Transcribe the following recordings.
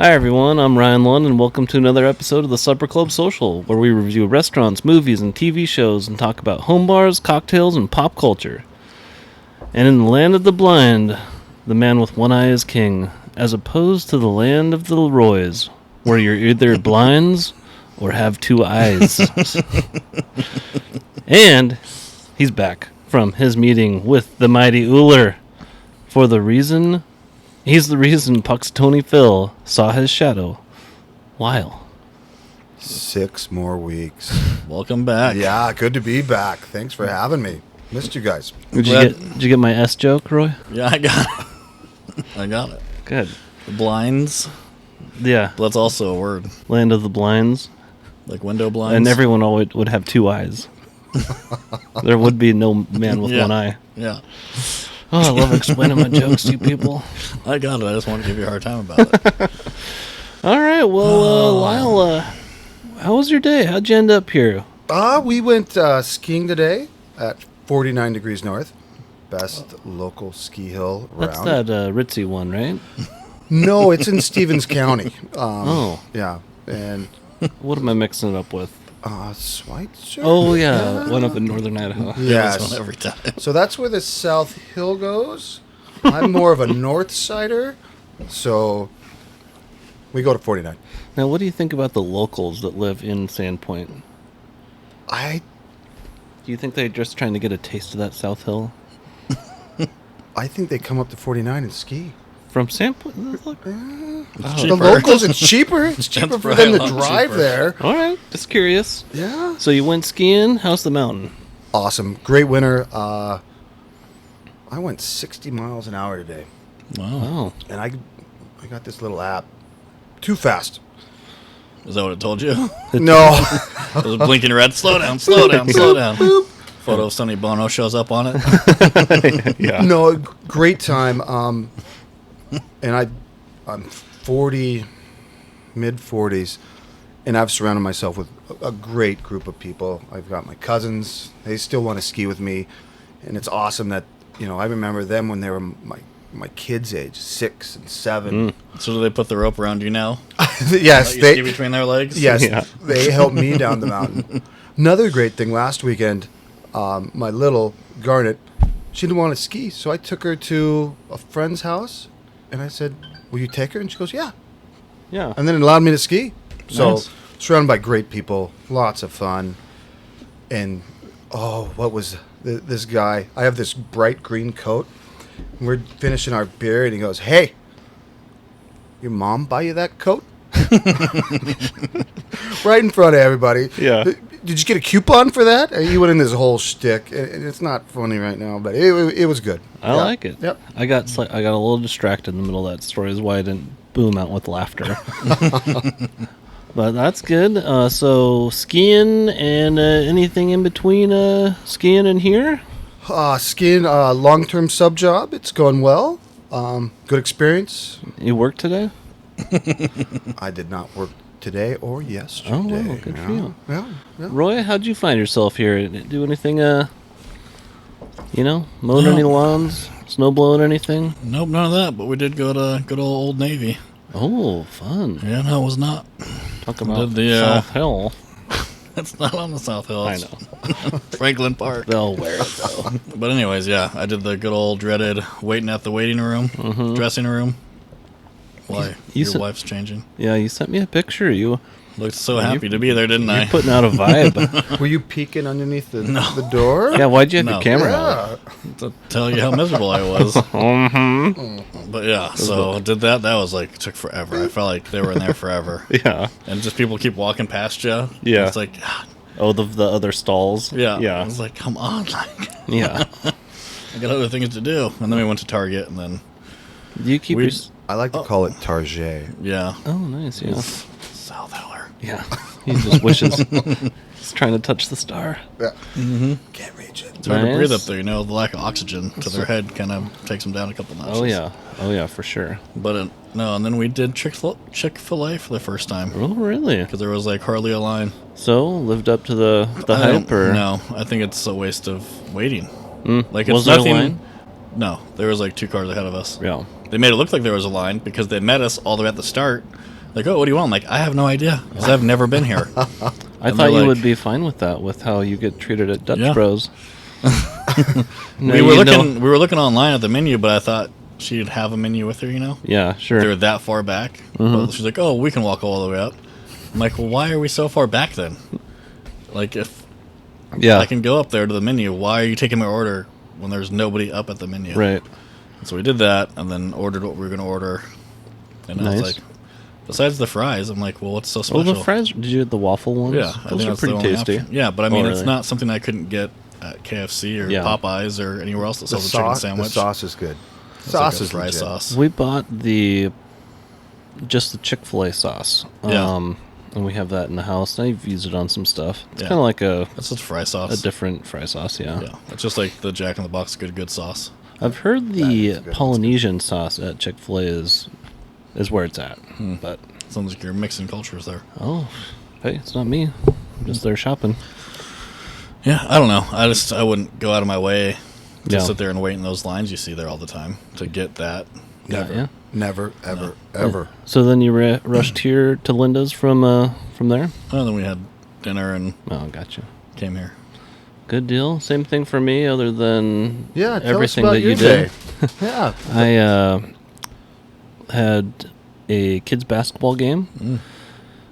Hi everyone, I'm Ryan Lund and welcome to another episode of the Supper Club Social, where we review restaurants, movies, and TV shows and talk about home bars, cocktails, and pop culture. And in the land of the blind, the man with one eye is king, as opposed to the land of the Leroys, where you're either blinds or have two eyes. And he's back from his meeting with the mighty Uller for the reason... He's the reason Puxatony Phil saw his shadow. While 6 more weeks. Welcome back. Yeah, good to be back. Thanks for having me. Missed you guys. Did you get my S joke, Roy? Yeah, I got it. I got it. Good. The blinds. Yeah. That's also a word. Land of the blinds. Like window blinds. And everyone would have two eyes. There would be no man with one eye. Yeah. Oh, I love explaining my jokes to you people. I got it. I just want to give you a hard time about it. All right. Well, Lyle, how was your day? How'd you end up here? We went skiing today at 49 degrees north. Best local ski hill around. That's that ritzy one, right? No, it's in Stevens County. Oh. Yeah. And What am I mixing it up with? Schweitzer? Oh, yeah. One up in northern Idaho. Yes. Every time. So that's where the South Hill goes. I'm more of a north sider. So we go to 49. Now, what do you think about the locals that live in Sandpoint? I Do you think they're just trying to get a taste of that South Hill? think they come up to 49 and ski. From Sandpoint? Look. The locals, it's cheaper. It's cheaper for them to drive there. All right, just curious. Yeah. So you went skiing. How's the mountain? Awesome. Great winter. I went 60 miles an hour today. Wow. Oh, And I got this little app. Too fast. Is that what it told you? No. It was blinking red. Slow down, slow down, slow down. Photo of Sonny Bono shows up on it. yeah. No, great time. And I'm 40, mid-40s, and I've surrounded myself with a great group of people. I've got my cousins. They still want to ski with me, and it's awesome that, I remember them when they were my kids' age, 6 and 7. So do they put the rope around you now? Yes, Let you ski between their legs? Yes, Yeah. they helped me down the mountain. Another great thing last weekend, my little Garnet, she didn't want to ski, so I took her to a friend's house, and I said, "Will you take her?" And she goes, "Yeah." Yeah. And then it allowed me to ski. So Nice. surrounded by great people, lots of fun, and what was this guy? I have this bright green coat. And we're finishing our beer, and he goes, "Hey, your mom buy you that coat?" Right in front of everybody. Yeah. Did you get a coupon for that? And he went in this whole shtick. And it's not funny right now, but it was good. I like it. Yep. I got a little distracted in the middle of that story, is why I didn't boom out with laughter. But that's good. So skiing and anything in between skiing and here? Skiing, long-term sub job. It's going well. Good experience. You work today? I did not work today or yesterday. Oh, well, good for you. Yeah. Roy, how'd you find yourself here? Do anything, mowing any lawns, snow blowing anything? Nope, none of that. But we did go to good old Navy. Oh, fun. Yeah, no, it was not. Talk about the, South Hill. It's not on the South Hill. I It's know. Franklin Park. They'll wear it, though. But anyways, yeah, I did the good old dreaded waiting at the waiting room, dressing room. Why? You Your said- wife's changing. Yeah, you sent me a picture. You Looked so happy to be there, didn't I? You're putting out a vibe. Were you peeking underneath the door? Yeah, why'd you have No. your camera out? Yeah. To tell you how miserable I was. Mm-hmm. But yeah, so did that. That was like, took forever. I felt like they were in there forever. Yeah. And just people keep walking past you. Yeah. It's like, ah, Oh, the other stalls? yeah. I Yeah. was like, come on. Like, Yeah. I got other things to do. And then we went to Target and then, Do you keep We- your... I like to call it Target. yeah. Oh, nice, yeah. South Heller. Yeah. He just wishes he's trying to touch the star. Yeah. Mm-hmm. Can't reach it. It's hard to breathe Nice. up there, the lack of oxygen to their head kind of takes them down a couple notches. Oh, yeah, for sure. But no, and then we did Chick-fil-A for the first time. Oh, really? Because there was like hardly a line. So, lived up to the I hype, don't- or... No, I think it's a waste of waiting. Mm. Like, Was it's there a nothing. line? No, there was like 2 cars ahead of us. Yeah. They made it look like there was a line because they met us all the way at the start. Like, oh, what do you want? I'm like, I have no idea because I've never been here. I thought you would be fine with that, with how you get treated at Dutch Bros. We were looking online at the menu, but I thought she'd have a menu with her, you know? Yeah, sure. They were that far back. But she's like, oh, we can walk all the way up. I'm like, well, why are we so far back then? Like, if I can go up there to the menu, why are you taking my order when there's nobody up at the menu? Right. So we did that and then ordered what we were going to order. And I was like, besides the fries, I'm like, well, what's so special? Oh, the fries, did you get the waffle ones? Yeah. Those are pretty tasty. Option. Yeah, but I mean, it's not something I couldn't get at KFC or Popeyes or anywhere else that sells a chicken sandwich. The sauce is good. Sauce is fry sauce. We bought just the Chick-fil-A sauce. And we have that in the house. I've used it on some stuff. It's kind of like it's just fry sauce. A different fry sauce, yeah. It's just like the Jack in the Box good sauce. I've heard the Polynesian sauce at Chick-fil-A is where it's at. But sounds like you're mixing cultures there. Oh, hey, it's not me. I'm just there shopping. Yeah, I don't know. I wouldn't go out of my way to sit there and wait in those lines you see there all the time to get that. Never, ever. So then you rushed here to Linda's from there? Well, then we had dinner and gotcha. Came here. Good deal. Same thing for me, other than everything tell us about that you your did. Yeah. I had a kids basketball game,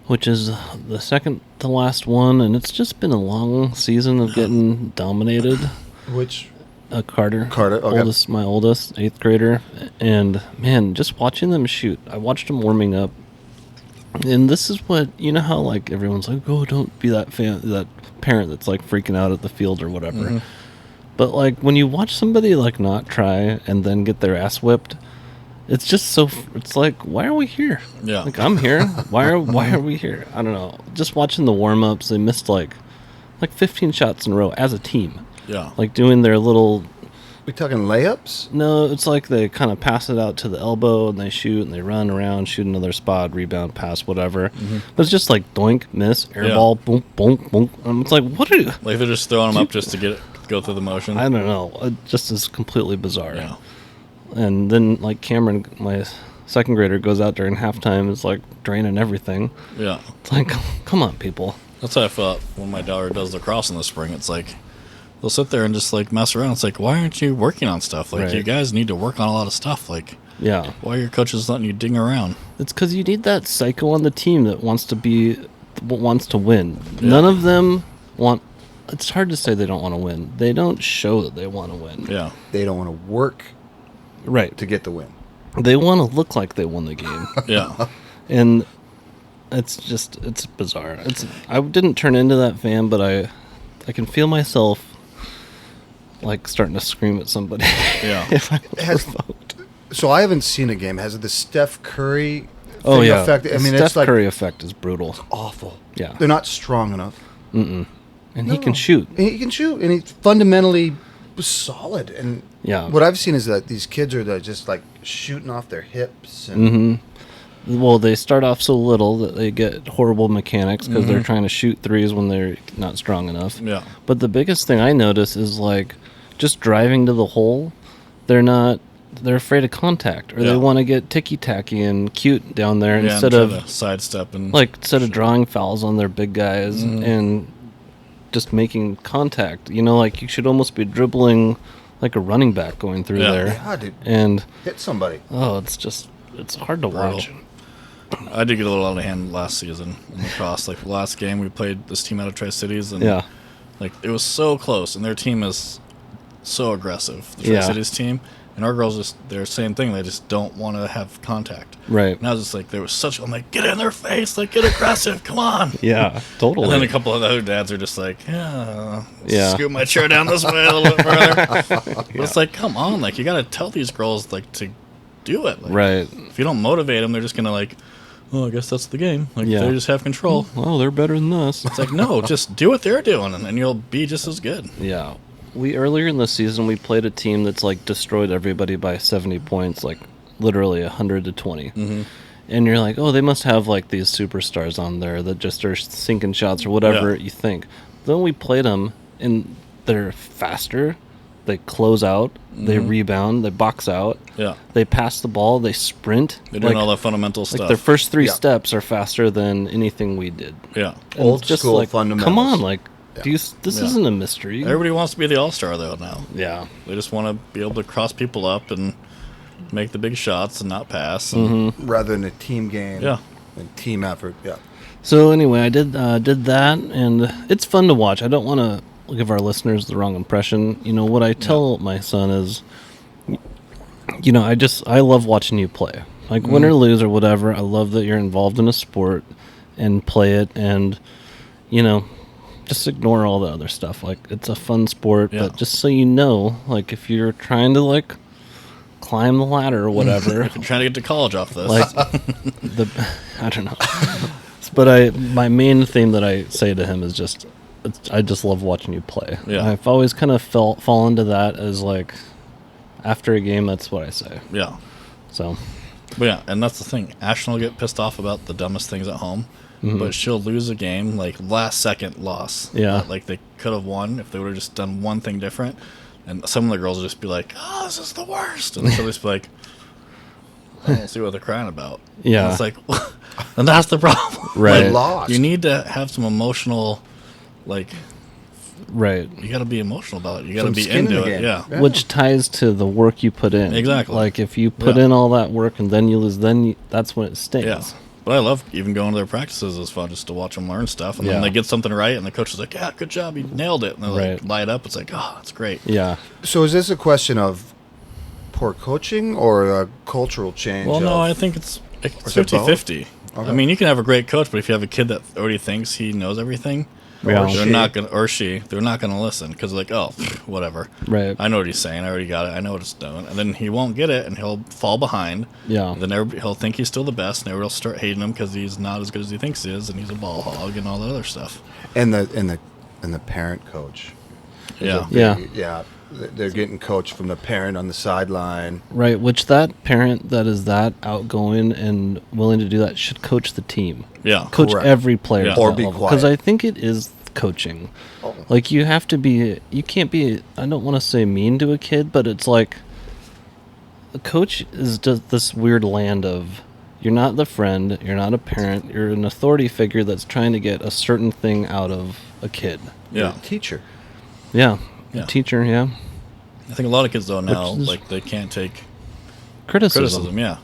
which is the second to last one, and it's just been a long season of getting dominated. Which? Carter, okay. My oldest, 8th grader, and man, just watching them shoot. I watched them warming up, and this is what, you know how like everyone's like, oh, don't be that parent that's like freaking out at the field or whatever. But like when you watch somebody like not try and then get their ass whipped, it's just it's like, why are we here? Yeah, like I'm here. Why are we here? I don't know. Just watching the warm ups, they missed like 15 shots in a row as a team. Yeah. Like doing their little... We talking layups? No, it's like they kind of pass it out to the elbow and they shoot and they run around, shoot another spot, rebound, pass, whatever. But it's just like doink, miss, air ball, boom, boom, boom. It's like, what are you... Like they're just throwing them up just to go through the motion? I don't know. It just is completely bizarre. Yeah. And then like Cameron, my 2nd grader, goes out during halftime, is like draining everything. Yeah. It's like, come on, people. That's how I felt when my daughter does lacrosse in the spring. It's like... They'll sit there and just like mess around. It's like, why aren't you working on stuff? Like, you guys need to work on a lot of stuff. Like, why are your coaches letting you ding around? It's because you need that psycho on the team that wants to win. None of them want. It's hard to say they don't want to win. They don't show that they want to win. Yeah, they don't want to work to get the win. They want to look like they won the game. Yeah, and it's bizarre. I didn't turn into that fan, but I can feel myself like starting to scream at somebody. Yeah. If I vote. So I haven't seen a game. Has the Steph Curry effect? I mean, Steph Curry effect is brutal. It's awful. Yeah. They're not strong enough. And he can shoot. He can shoot, and he's fundamentally solid. And what I've seen is that these kids are just like shooting off their hips. And Well, they start off so little that they get horrible mechanics because they're trying to shoot threes when they're not strong enough. Yeah. But the biggest thing I notice is like just driving to the hole, they're afraid of contact, or they want to get ticky-tacky and cute down there instead of sidestep and instead of drawing fouls on their big guys and just making contact. You know, like you should almost be dribbling like a running back going through there. Yeah, dude. And hit somebody. Oh, it's hard to watch. I did get a little out of hand last season in lacrosse. Like last game, we played this team out of Tri-Cities, and like it was so close, and their team is so aggressive. The Tri-Cities team, and our girls they're the same thing. They just don't want to have contact. Right. And I was just like, I'm like, get in their face, like get aggressive, come on. Yeah, totally. And then a couple of the other dads are just like, scoot my chair down this way a little bit further. But it's like, come on, like you got to tell these girls like to do it. Like, right. If you don't motivate them, they're just gonna like. Oh, I guess that's the game. Like, they just have control. Well, they're better than us. It's like, no, just do what they're doing, and you'll be just as good. Yeah. Earlier in the season, we played a team that's, like, destroyed everybody by 70 points, like, literally 100 to 20. And you're like, oh, they must have, like, these superstars on there that just are sinking shots or whatever you think. Then we played them, and they're faster. they close out, they rebound, they box out, they pass the ball, they sprint. They're doing all the fundamental stuff. Like their first 3 steps are faster than anything we did. Yeah, And old just school like, fundamentals. Come on, like this isn't a mystery. Everybody wants to be the all-star though now. Yeah, they just want to be able to cross people up and make the big shots and not pass, and rather than a team game. Yeah, and team effort. Yeah. So anyway, I did that, and it's fun to watch. I don't want to give our listeners the wrong impression. You know, what I tell my son is, you know, I love watching you play. Like, win or lose or whatever, I love that you're involved in a sport and play it, and, you know, just ignore all the other stuff. Like, it's a fun sport, but just so you know, like, if you're trying to, like, climb the ladder or whatever. If you're trying to get to college off this. Like, I don't know. But my main thing that I say to him is just, I just love watching you play. Yeah. I've always kind of fallen into that as like, after a game, that's what I say. Yeah. So. But yeah, and that's the thing. Ashton will get pissed off about the dumbest things at home, but she'll lose a game, like last second loss. Yeah. Like they could have won if they would have just done one thing different. And some of the girls will just be like, "Oh, this is the worst," and she'll just be like, "I don't see what they're crying about." Yeah. And it's like, and that's the problem. Right. Like, Lost. you need to have some emotional, like, Right. you got to be emotional about it. You got to Some be skin in into the it. game. Yeah. Which ties to the work you put in. Exactly. Like, if you put in all that work and then you lose, that's when it stings. Yeah. But I love even going to their practices. It's fun just to watch them learn stuff. And then they get something right, and the coach is like, "Yeah, good job, you nailed it." And they like light up. It's like, "Oh, that's great." Yeah. So is this a question of poor coaching or a cultural change? Well, no, I think it's 50-50. Okay. I mean, you can have a great coach, but if you have a kid that already thinks he knows everything, Yeah. they're not gonna, or she, they're not gonna listen because like, oh, whatever. Right. I know what he's saying. I already got it. I know what it's doing. And then he won't get it, and he'll fall behind. Yeah. And then he'll think he's still the best, and everybody will start hating him because he's not as good as he thinks he is, and he's a ball hog and all that other stuff. And the parent coach. Yeah. Yeah. They're getting coached from the parent on the sideline. Right, which that parent that is that outgoing and willing to do that should coach the team. Yeah. Coach Correct. every player. Yeah. Or be quiet. Because I think it is coaching. Oh. Like, you have to be, you can't be, I don't want to say mean to a kid, but it's like, a coach is just this weird land of, you're not the friend, you're not a parent, you're an authority figure that's trying to get a certain thing out of a kid. Yeah. Teacher. Yeah. Yeah. A teacher, yeah. I think a lot of kids though now, Which is- like they can't take Criticism. yeah.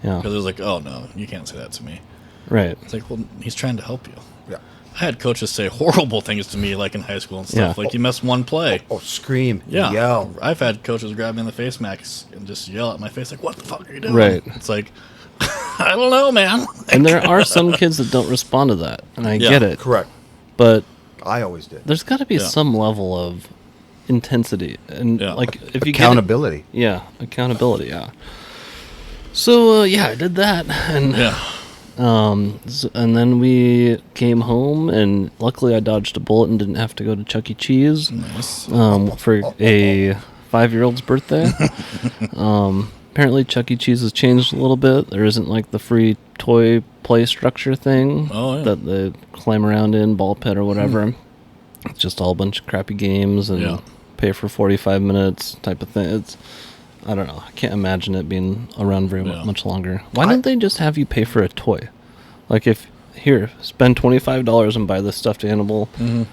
Yeah. Because it's like, oh no, you can't say that to me. Right. It's like, well, he's trying to help you. Yeah. I had coaches say horrible things to me, like in high school and stuff. Yeah. Like you missed one play. Oh, scream. Yeah. Yell. I've had coaches grab me in the face max and just yell at my face, like, "What the fuck are you doing?" Right. It's like, I don't know, man. And there are some kids that don't respond to that, and I get it. Correct. But I always did. there's got to be Yeah. some level of intensity, and Yeah. like if you Accountability. accountability. Yeah. So I did that, and Yeah. and then we came home, and luckily I dodged a bullet and didn't have to go to Chuck E. Cheese Nice. for a 5-year-old's birthday. Apparently Chuck E. Cheese has changed a little bit. There isn't like the free toy play structure thing Oh, yeah. that they climb around in, ball pit or whatever. It's just all a bunch of crappy games and Yeah. pay for 45 minutes type of thing. It's, I don't know. I can't imagine it being around very Yeah. much longer. Why don't they just have you pay for a toy? Like, if, here, spend $25 and buy this stuffed animal. Mm-hmm.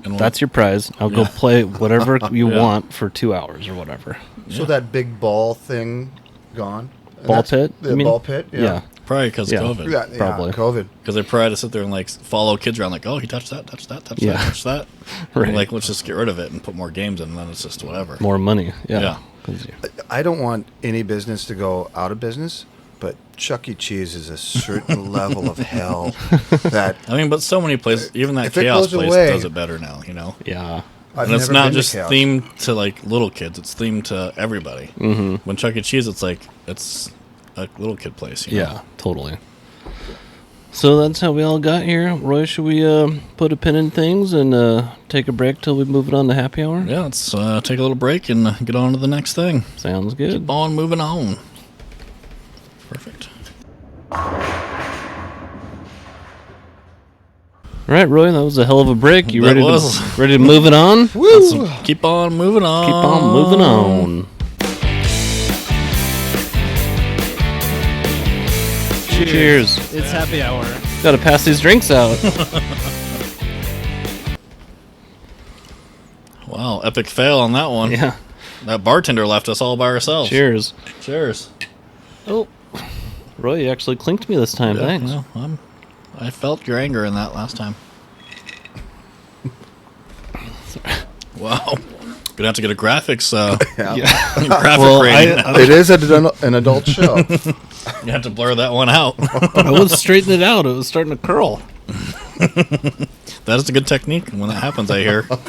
And That's your prize. Now go play whatever you Yeah. want for 2 hours or whatever. So that big ball thing gone. And Ball that's- pit? The you mean? ball pit. Yeah. probably because Yeah. of COVID. Yeah, Probably. COVID. Because they probably had to sit there and like follow kids around, like, oh, he touched that, touch that, touch Yeah. that, touch that. Right. And, like, let's just get rid of it and put more games in, and then it's just whatever. More money. Yeah. Yeah. 'Cause you- I don't want any business to go out of business, but Chuck E. Cheese is a certain level of hell that I mean, but so many places, even that If it chaos goes place away- does it better now, you know? yeah. I've And it's never not been to just chaos. themed to like little kids; it's themed to everybody. Mm-hmm. When Chuck E. Cheese, it's like it's a little kid place. You know? Yeah, totally. So that's how we all got here. Roy, should we put a pin in things and take a break till we move it on to happy hour? Yeah, let's take a little break and get on to the next thing. Sounds good. Keep on moving on. Perfect. All All right, Roy, that was a hell of a break. You That ready was. to move it on? Woo! Keep on moving on. Keep on moving on. Cheers. It's happy hour. Got to pass these drinks out. Wow, epic fail on that one. Yeah. That bartender left us all by ourselves. Cheers. Cheers. Oh, Roy, you actually clinked me this time. Yeah, Thanks. no, I felt your anger in that last time. Wow. Gonna have to get a graphics graphic Well, rating. It is an adult show. You have to blur that one out. I was straightening it out. It was starting to curl. That is a good technique when that happens, I hear. That's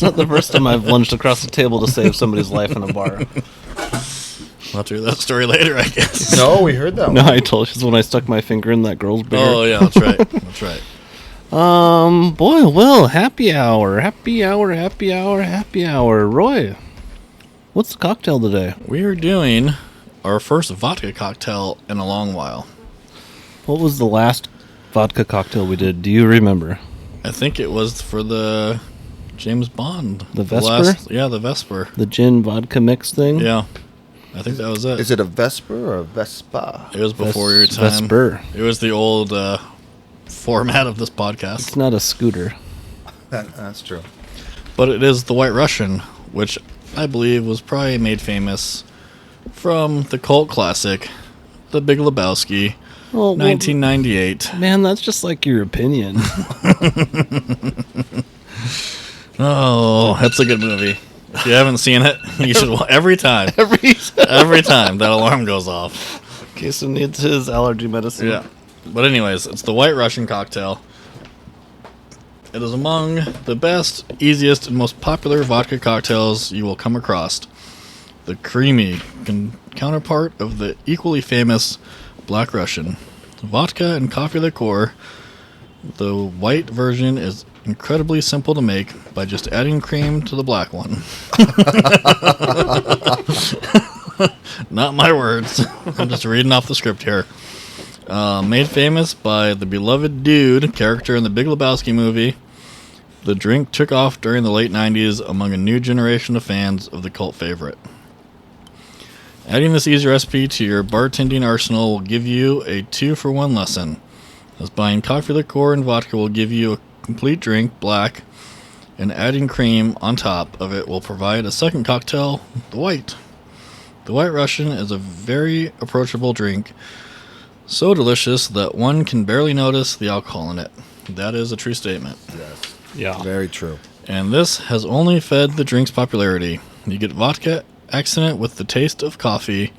not the first time I've lunged across the table to save somebody's life in a bar. We'll have to hear that story later, I guess. No, we heard that No, one. I told you it's when I stuck my finger in that girl's beer. Oh, yeah, that's right. That's right. Boy, Will, happy hour. Roy, what's the cocktail today? We are doing our first vodka cocktail in a long while. What was the last vodka cocktail we did? Do you remember? I think it was for the James Bond. The Vesper? The Vesper. The gin vodka mix thing? Yeah. I think that was it. Is it a Vesper or a Vespa? It was before your time. Vesper. It was the old format of this It's podcast. not a scooter. That's true. But it is the White Russian, which I believe was probably made famous from the cult classic, The Big Lebowski, Well, 1998. man, that's just like your opinion. Oh, that's a good movie. If you haven't seen it, you should watch every time. Every time that alarm goes off. In case he needs his allergy medicine. Yeah. But anyways, it's the White Russian cocktail. It is among the best, easiest, and most popular vodka cocktails you will come across. The creamy counterpart of the equally famous Black Russian. Vodka and coffee liqueur. The white version is incredibly simple to make by just adding cream to the black one. Not my words. I'm just reading off the script here. Made famous by the beloved Dude character in the Big Lebowski movie, the drink took off during the late 90s among a new generation of fans of the cult favorite. Adding this easy recipe to your bartending arsenal will give you a 2-for-1 lesson, as buying coffee liqueur and vodka will give you a complete drink, black, and adding cream on top of it will provide a second cocktail, the white. The White Russian is a very approachable drink, so delicious that one can barely notice the alcohol in it. That is a true statement. Yes. Yeah. Very true. And this has only fed the drink's popularity. You get vodka accented with the taste of coffee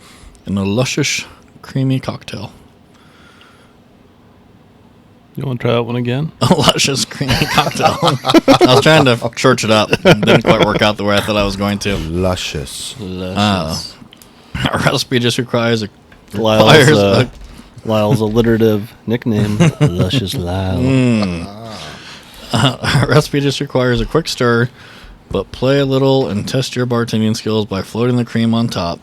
in a luscious, creamy cocktail. You want to try that one again? A luscious, creamy cocktail. I was trying to church it up. It didn't quite work out the way I thought I was going to. Luscious. Our recipe just requires a Lyle's alliterative nickname, Luscious Lyle. Our recipe just requires a quick stir, but play a little and test your bartending skills by floating the cream on top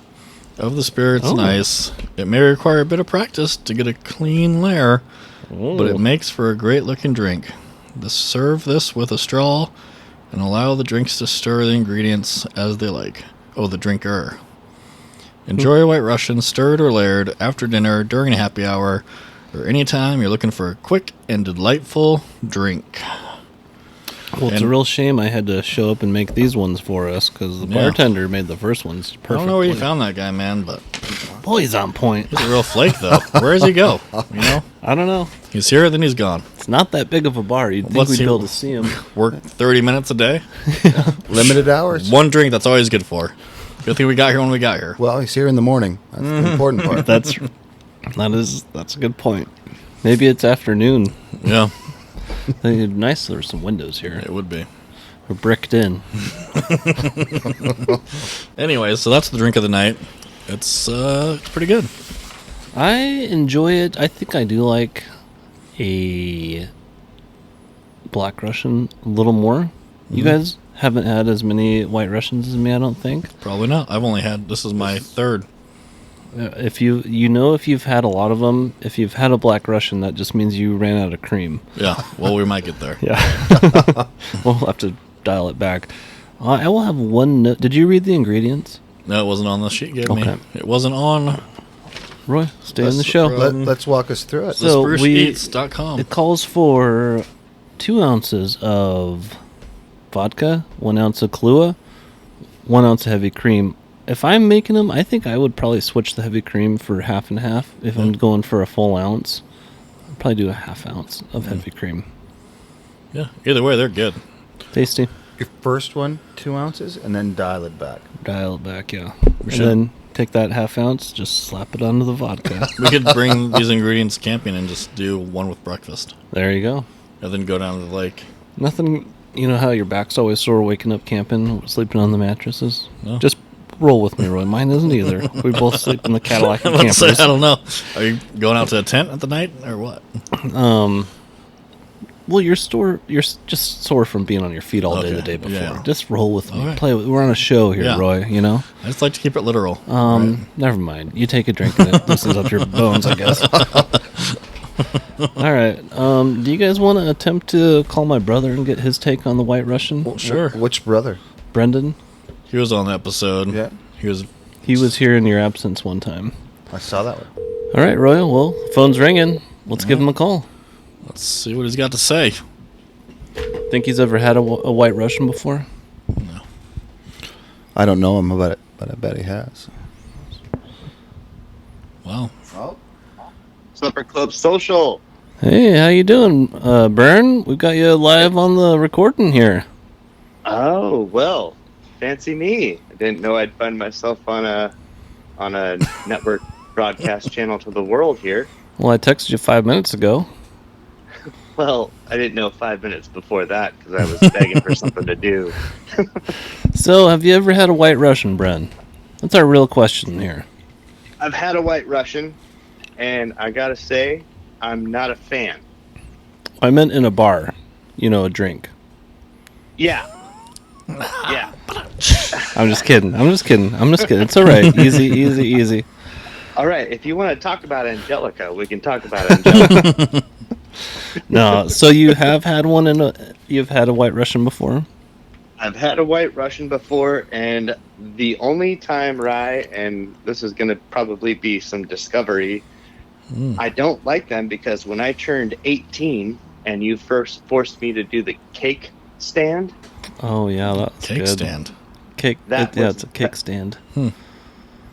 of the spirits and ice. It may require a bit of practice to get a clean layer, but it makes for a great looking drink. Serve this with a straw and allow the drinks to stir the ingredients as they like. Oh, the drinker. Enjoy a White Russian stirred or layered after dinner, during a happy hour, or anytime you're looking for a quick and delightful drink. Well, it's a real shame I had to show up and make these ones for us because the bartender made the first ones perfectly. I don't know where you found that guy, man, but Boy, he's on point. he's a real flake, though. Where does he go? You know, I don't know. he's here, then he's gone. It's not that big of a bar. You'd think What's we'd he- be able to see him. Work 30 minutes a day. Limited hours. One drink, that's always good for. Good thing we got here when we got here. Well, he's here in the morning. That's the important part. That's a good point. Maybe it's afternoon. Yeah, It'd be nice if there were some windows here. it would be. We're bricked in. Anyway, so that's the drink of the night. It's pretty good. I enjoy it. I think I do like a Black Russian a little more. You guys haven't had as many White Russians as me, I don't think. Probably not. I've only had, this is my third. If you've had a lot of them, if you've had a Black Russian, that just means you ran out of cream. Yeah, well, we might get there. Yeah. We'll have to dial it back. I will have one note. Did you read the ingredients? No, it wasn't on the sheet you gave me. It wasn't on. Roy, stay in the show. Let's walk us through it. So SpruceEats.com. It calls for 2 ounces of vodka, 1 ounce of Kahlua, 1 ounce of heavy cream. If I'm making them, I think I would probably switch the heavy cream for half and half. If I'm going for a full ounce, I'd probably do a half ounce of heavy cream. Yeah, either way, they're good. Tasty. Your first one, 2 ounces, and then dial it back. Dial it back, yeah. Then take that half ounce, just slap it onto the vodka. We could bring these ingredients camping and just do one with breakfast. There you go. And then go down to the lake. Nothing, you know how your back's always sore waking up camping, sleeping on the mattresses? No. Just roll with me, Roy. Mine isn't either. We both sleep in the Cadillac and Let's say, campers. I don't know. Are you going out to a tent at the night or what? Well, you're just sore from being on your feet all day the day before. Yeah. Just roll with me. Okay. We're on a show here, Roy, you know? I just like to keep it literal. Never mind. You take a drink and it loosens up your bones, I guess. All right. Do you guys want to attempt to call my brother and get his take on the White Russian? Well, sure. Which brother? Brendan? He was on the episode. Yeah. He was here in your absence one time. I saw that one. All right, Roy. Well, phone's ringing. Let's give him a call. Let's see what he's got to say. Think he's ever had a White Russian before? No. I don't know him about it, but I bet he has. Wow. Well, Slipper Club Social. Hey, how you doing, Bern? We've got you live on the recording here. Oh, well, fancy me. I didn't know I'd find myself on a network broadcast channel to the world here. Well, I texted you 5 minutes ago. Well, I didn't know 5 minutes before that because I was begging for something to do. So, have you ever had a White Russian, Bren? That's our real question here. I've had a White Russian, and I gotta say, I'm not a fan. I meant in a bar. You know, a drink. Yeah. Yeah. I'm just kidding. It's all right. Easy. All right, if you want to talk about Angelica, we can talk about Angelica. No, so you have had you've had a White Russian before? I've had a White Russian before, and the only time, Rye, and this is going to probably be some discovery, I don't like them because when I turned 18 and you first forced me to do the cake stand. Oh, yeah, that's cake good. Stand. Cake, it's a cake stand.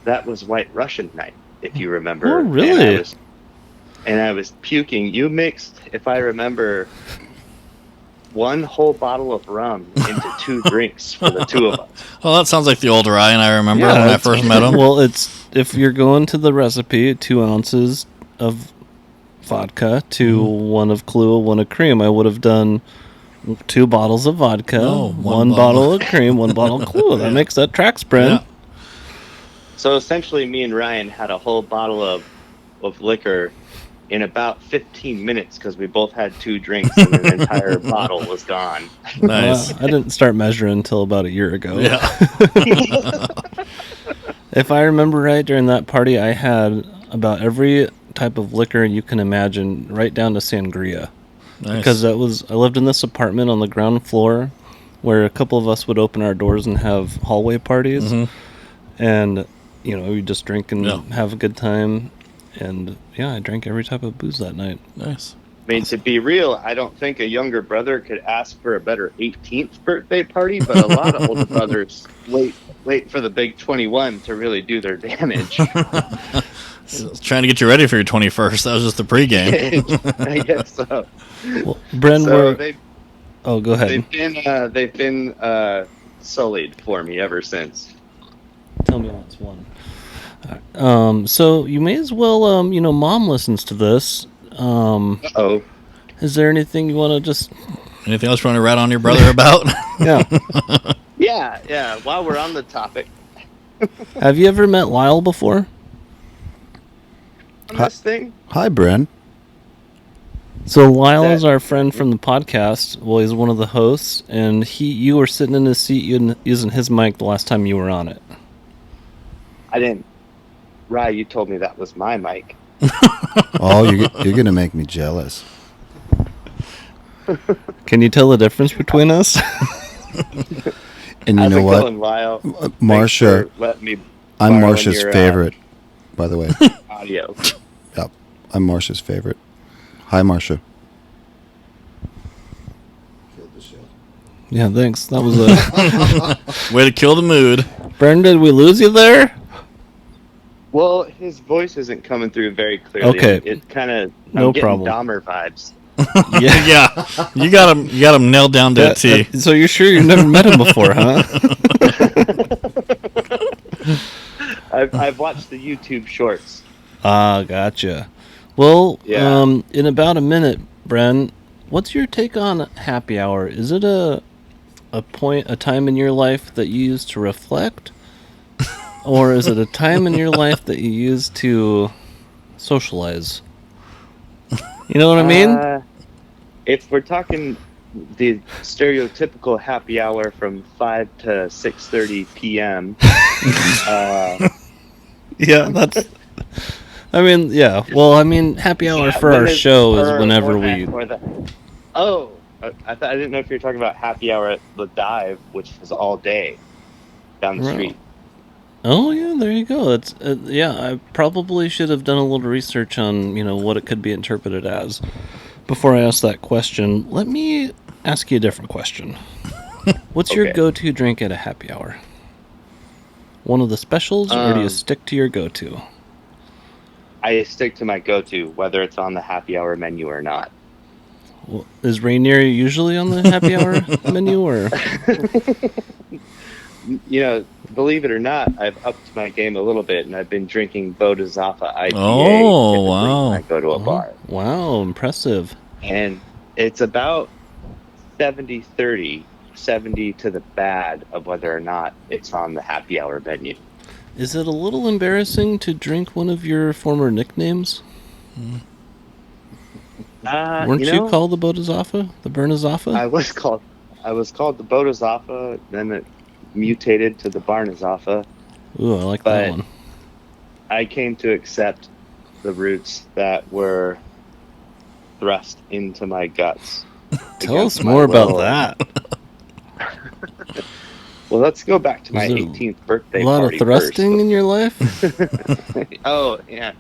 That was White Russian night, if you remember. Oh, really? And I was puking. You mixed, if I remember, 1 whole bottle of rum into 2 drinks for the 2 of us. Well, that sounds like the old Ryan I remember when I first met him. Well, if you're going to the recipe, 2 ounces of vodka to 1 of Kahlua, 1 of cream. I would have done 2 bottles of vodka, 1 bottle of cream, 1 bottle of Kahlua. That tracks, Brent. Yeah. So essentially, me and Ryan had a whole bottle of liquor in about 15 minutes because we both had 2 drinks and an entire bottle was gone. Nice. I didn't start measuring until about a year ago. Yeah. If I remember right, during that party, I had about every type of liquor you can imagine, right down to sangria. Nice. Because I lived in this apartment on the ground floor where a couple of us would open our doors and have hallway parties. And, we just drink and have a good time. And, I drank every type of booze that night. Nice. I mean, to be real, I don't think a younger brother could ask for a better 18th birthday party, but a lot of older brothers wait for the big 21 to really do their damage. Trying to get you ready for your 21st. That was just the pregame. I guess so. Well, Bren, go ahead. They've been sullied for me ever since. Tell me what's one. So you may as well, Mom listens to this. Uh-oh. Is there anything you want to just... Anything else you want to rat on your brother about? Yeah. Yeah. While we're on the topic. Have you ever met Lyle before? On this thing? Hi, Bren. So Lyle is our friend from the podcast. Well, he's one of the hosts, and you were sitting in his seat using his mic the last time you were on it. I didn't. Rye, you told me that was my mic. Oh, you're gonna make me jealous. Can you tell the difference between us? And you How's know it what, going, Lyle? Marcia? Let me. I'm borrow Marcia's your, favorite, by the way. Audio. Yep, I'm Marcia's favorite. Hi, Marcia. Yeah, thanks. That was a Way to kill the mood. Brendan, did we lose you there? Well, his voice isn't coming through very clearly. Okay. It kind of. No I'm getting problem. Dahmer vibes. Yeah. You got him nailed down to a T. So you're sure you've never met him before, huh? I've watched the YouTube shorts. Ah, gotcha. Well, Yeah. In about a minute, Bren, what's your take on happy hour? Is it a time in your life that you use to reflect? Or is it a time in your life that you use to socialize? You know what I mean? If we're talking the stereotypical happy hour from 5 to 6:30 p.m. Yeah, that's... I mean, yeah. Well, I mean, happy hour for our show is whenever we... I didn't know if you were talking about happy hour at the Dive, which is all day down the street. Oh, yeah, there you go. That's yeah, I probably should have done a little research on, what it could be interpreted as before I ask that question. Let me ask you a different question. What's your go-to drink at a happy hour? One of the specials, or do you stick to your go-to? I stick to my go-to, whether it's on the happy hour menu or not. Well, is Rainier usually on the happy hour menu, or? Believe it or not, I've upped my game a little bit, and I've been drinking Bodhisattva IPA. Oh, wow. When I go to a bar. Wow, impressive. And it's about 70-30, 70 to the bad of whether or not it's on the happy hour menu. Is it a little embarrassing to drink one of your former nicknames? Weren't you called the Bodhisattva? The Bernazaffa? I was called the Bodhisattva, then it mutated to the Barnazaffa. Ooh, I like that one. I came to accept the roots that were thrust into my guts. Tell us more about that. Well, let's go back to my 18th birthday party. A lot of thrusting in your life? Oh, yeah.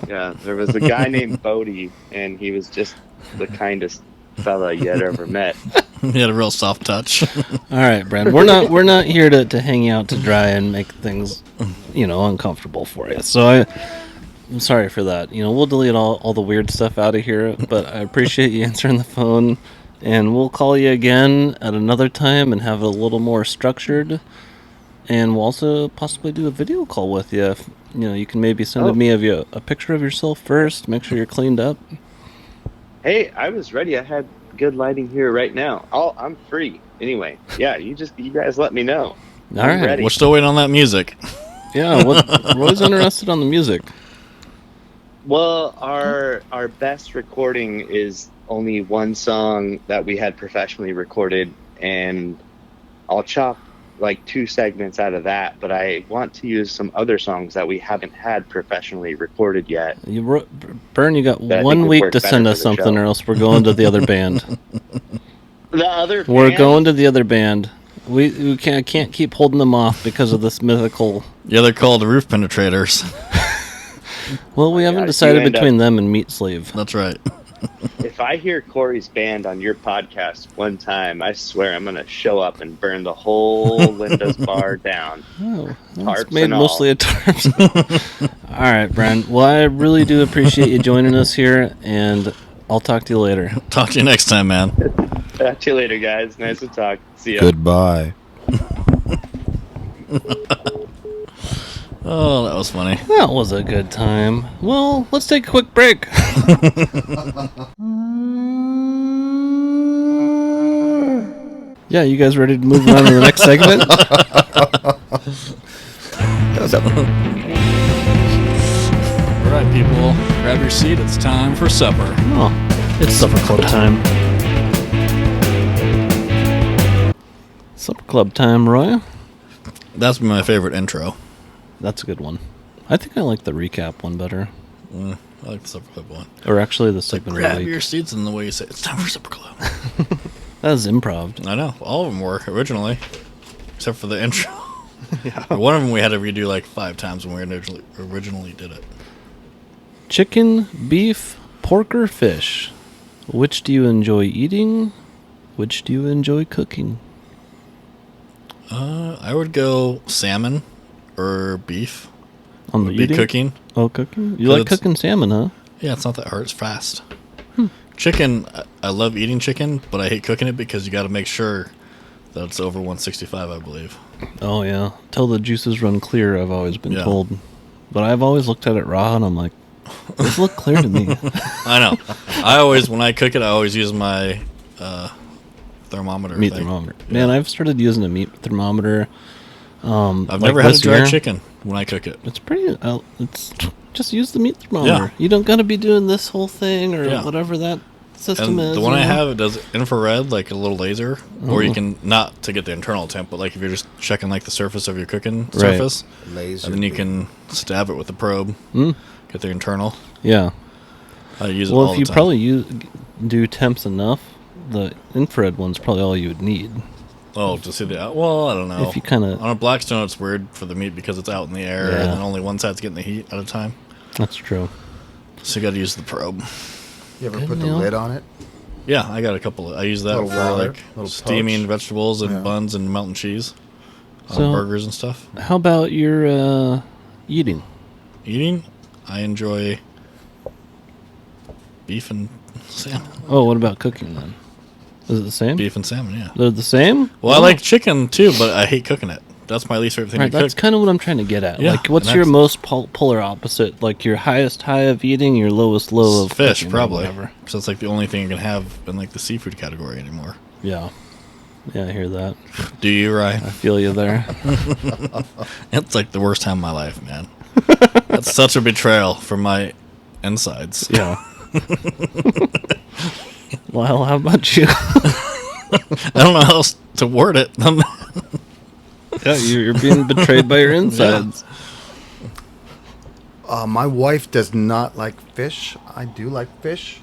Yeah, there was a guy named Bodie, and he was just the kindest fella you had ever met. He had a real soft touch. All right, Brad. We're not here to hang out to dry and make things, uncomfortable for you. So I'm sorry for that. We'll delete all the weird stuff out of here, but I appreciate you answering the phone, and we'll call you again at another time and have it a little more structured. And we'll also possibly do a video call with you. If, you can maybe send me a picture of yourself first. Make sure you're cleaned up. Hey, I was ready. I had good lighting here right now. I'm free. Anyway, yeah, you guys let me know. All right. Ready. We're still waiting on that music. Yeah, Roy's interested on the music. Well, our best recording is only one song that we had professionally recorded, and I'll chop like 2 segments out of that, but I want to use some other songs that we haven't had professionally recorded yet. Bern, you got 1 week to send us something, or else we're going to the other band. The other band? We're going to the other band. We can't keep holding them off because of this mythical... Yeah, they're called the Roof Penetrators. Well, we haven't decided between them and Meat Sleeve. That's right. If I hear Corey's band on your podcast one time, I swear I'm going to show up and burn the whole Linda's bar down. Oh, tarps it's made and mostly of tarps. All right, Brent. Well, I really do appreciate you joining us here, and I'll talk to you later. Talk to you next time, man. Talk to you later, guys. Nice to talk. See ya. Goodbye. Oh, that was funny. That was a good time. Well, let's take a quick break. Yeah, you guys ready to move on to the next segment? All right, people, grab your seat. It's time for supper. Oh, it's supper club time. Supper club time, Roy. That's my favorite intro. That's a good one. I think I like the recap one better. I like the Supper Club one. Or actually the segment of the Grab week. your seats in the way you say, it's time for Supper Club. That was improv. I know. All of them were originally, except for the intro. One of them we had to redo like 5 times when we originally did it. Chicken, beef, pork, or fish? Which do you enjoy eating? Which do you enjoy cooking? I would go salmon or beef. On the Would be eating? cooking. Oh, cooking? You 'Cause like cooking salmon, huh? Yeah, it's not that hard. It's fast. Chicken, I love eating chicken, but I hate cooking it because you got to make sure that it's over 165, I believe. Oh, yeah. Till the juices run clear, I've always been Yeah. told. But I've always looked at it raw, and I'm like, this look clear to me. I know. When I cook it, I always use my thermometer. Meat thing. thermometer. Man, I've started using a meat thermometer. I've never had a dry chicken when I cook it. It's pretty. It's just use the meat thermometer. Yeah. You don't got to be doing this whole thing or Yeah. whatever that system And is. the one you I know? have, it does infrared, like a little laser, or you can not to get the internal temp, but like if you're just checking like the surface of your cooking surface, Laser. and then you can stab it with the probe, get the internal. Yeah. I use it Well, all if the you time. probably do temps enough, the infrared one's probably all you would need. Oh, to see the well, I don't know. If you kinda- on a Blackstone, it's weird for the meat because it's out in the air, Yeah. and then only one side's getting the heat at a time. That's true. So you got to use the probe. You ever Good put the meal. lid on it? Yeah, I got a couple. I use that Little for water, like little steaming poach. vegetables and Yeah. buns and melting cheese on So- burgers and stuff. How about your eating? Eating, I enjoy beef and salmon. Oh, what about cooking then? Is it the same? Beef and salmon, yeah. They're the same? Well, I Oh. like chicken too, but I hate cooking it. That's my least favorite thing Right, to that's cook. kind of what I'm trying to get at. Yeah, Like, what's and your that's- most polar opposite? Like, your highest high of eating, your lowest low of Fish, cooking or probably. whatever. So it's like the only thing you can have in like the seafood category anymore. Yeah. Yeah, I hear that. Do you, Ryan? I feel you there. It's like the worst time of my life, man. That's such a betrayal for my insides. Yeah. Well, how about you? I don't know how else to word it. Yeah, you're being betrayed by your insides. My wife does not like fish. I do like fish.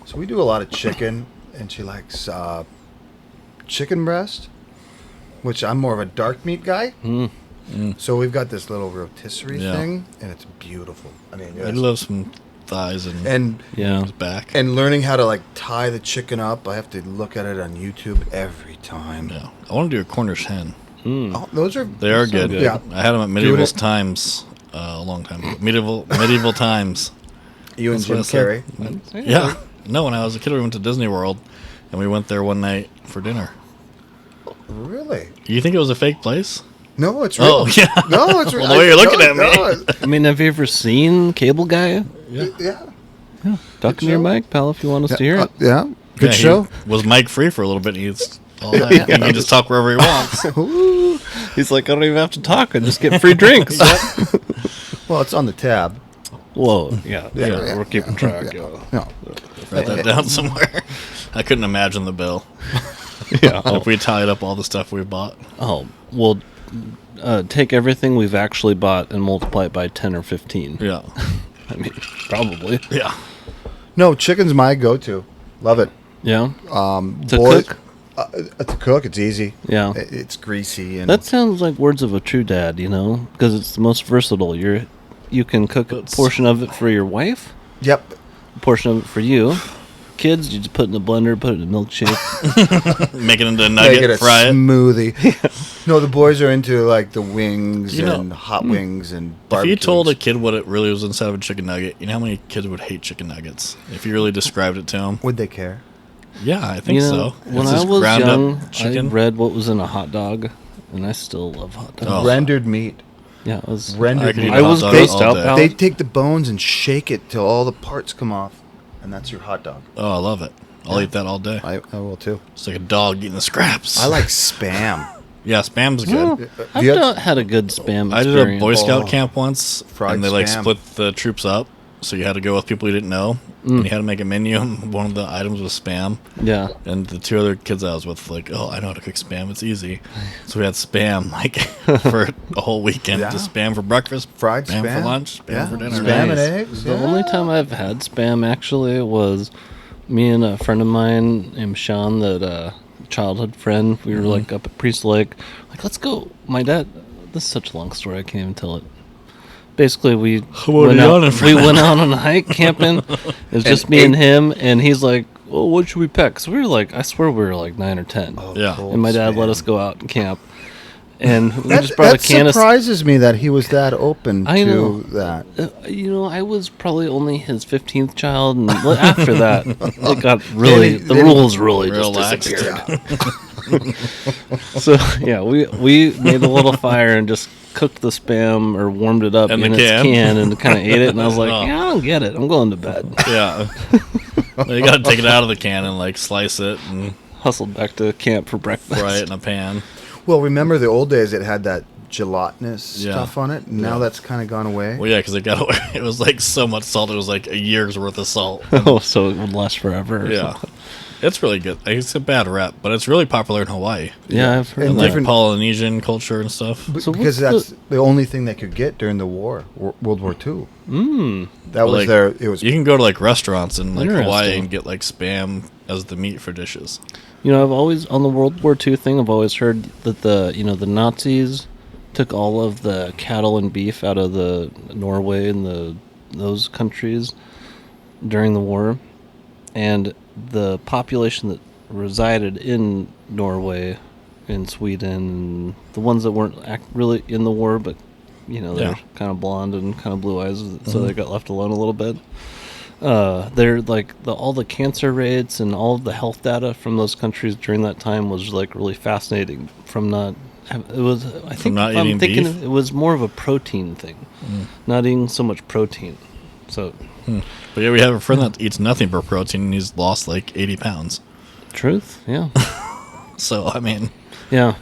So we do a lot of chicken, and she likes chicken breast, which I'm more of a dark meat guy. So we've got this little rotisserie Yeah. thing, and it's beautiful. I mean, I yes. love some thighs and Yeah. his back. And learning how to like tie the chicken up, I have to look at it on YouTube every time. Yeah, I want to do a Cornish hen. Oh, those are They are So good. good. Yeah. I had them at medieval it. times a long time ago. Medieval times. You and That's what Jim I said. Carrey. Yeah. No, when I was a kid, we went to Disney World, and we went there one night for dinner. Really? You think it was a fake place? No, it's real. Oh, yeah. No, it's real. Well, the way you're looking at me. I mean, have you ever seen Cable Guy? Yeah. Talk into your show. mic, pal, if you want us to hear it. Yeah. Good Yeah, he show. was mic free for a little bit. He's all that. He can just talk wherever he wants. He's like, I don't even have to talk. I just get free drinks. Well, it's on the tab. Whoa. Yeah. Yeah. We're keeping track. Yeah. No. Write that down somewhere. I couldn't imagine the bill Yeah. if we tied up all the stuff we bought. Oh, well, take everything we've actually bought and multiply it by 10 or 15. Yeah. I mean, probably. Yeah. No, chicken's my go-to. Love it. Yeah. To Boys- cook? To cook, it's easy. Yeah. It's greasy and That sounds like words of a true dad, you know, because it's the most versatile. You can cook a That's- portion of it for your wife, yep. a portion of it for you. Kids, you just put in the blender, put it in a milkshake. Make it into a Make it nugget, a fry it. smoothie. No, the boys are into like the wings You know, and hot wings and If barbecue. you told a kid what it really was inside of a chicken nugget, you know how many kids would hate chicken nuggets if you really described it to them? would they care? Yeah, I think You know, so. when It's I just was ground up young, I chicken. read what was in a hot dog, and I still love hot dogs. Oh. Rendered meat. Yeah, it was. Rendered I could eat meat. a I hot was dog based all out, day. pal. They take the bones and shake it till all the parts come off, and that's your hot dog. Oh, I love it. I'll eat that all day. I will too. It's like a dog eating the scraps. I like spam. Yeah, spam's good. I've not had a good spam I did experience. a Boy Scout Oh. camp once, Fried and they like spam. split the troops up, so you had to go with people you didn't know, and you had to make a menu, and one of the items was Spam. Yeah. And the 2 other kids I was with, like, oh, I know how to cook Spam. It's easy. So we had Spam, like, for a whole weekend. Yeah. Just Spam for breakfast, Fried Spam Spam. for lunch, Spam for dinner. Spam and eggs. The only time I've had Spam actually was me and a friend of mine named Sean, that childhood friend. We were like up at Priest Lake, like, let's go. My dad. This is such a long story. I can't even tell it. Basically, we went out on a hike camping. It was just me and him, and he's like, well, what should we pack? So we were like, I swear we were like 9 or 10. Oh, Yeah. And my dad let us go out and camp. And we That, just brought a can that surprises me that he was that open I to know. that. I was probably only his 15th child, and after that, it got really, the Then he- rules really just Relaxed. disappeared. So, yeah, we made a little fire and just cooked the Spam or warmed it up In in the its can? can and kind of ate it, and I was like, Oh. yeah, I don't get it. I'm going to bed. Yeah. Well, you got to take it out of the can and, like, slice it and Hustled back to camp for breakfast. fry it in a pan. Well, remember the old days? It had that gelatinous Yeah. stuff on it. Now that's kind of gone away. Well, yeah, because it got away. It was, like, so much salt. It was, like, a year's worth of salt. Oh, so it would last forever. Or Yeah. something. It's really good. Like, it's a bad rep, but it's really popular in Hawaii. Yeah, I've heard And And, of like, that. different- Polynesian culture and stuff. So Because what's that's the only thing they could get during the war, World War II. That was like, their. It was. You can go to, like, restaurants in, like, Hawaii Interesting. and get, like, Spam as the meat for dishes. I've always, on the World War II thing, I've always heard that the Nazis took all of the cattle and beef out of the Norway and those countries during the war, and the population that resided in Norway and Sweden, and the ones that weren't really in the war, but they're Yeah. kind of blonde and kind of blue eyes, so they got left alone a little bit. They're like all the cancer rates and all of the health data from those countries during that time was like really fascinating. not eating beef? It was more of a protein thing, not eating so much protein. So But yeah, we have a friend that eats nothing but protein, and he's lost, like, 80 pounds. truth, yeah, So, I mean, yeah.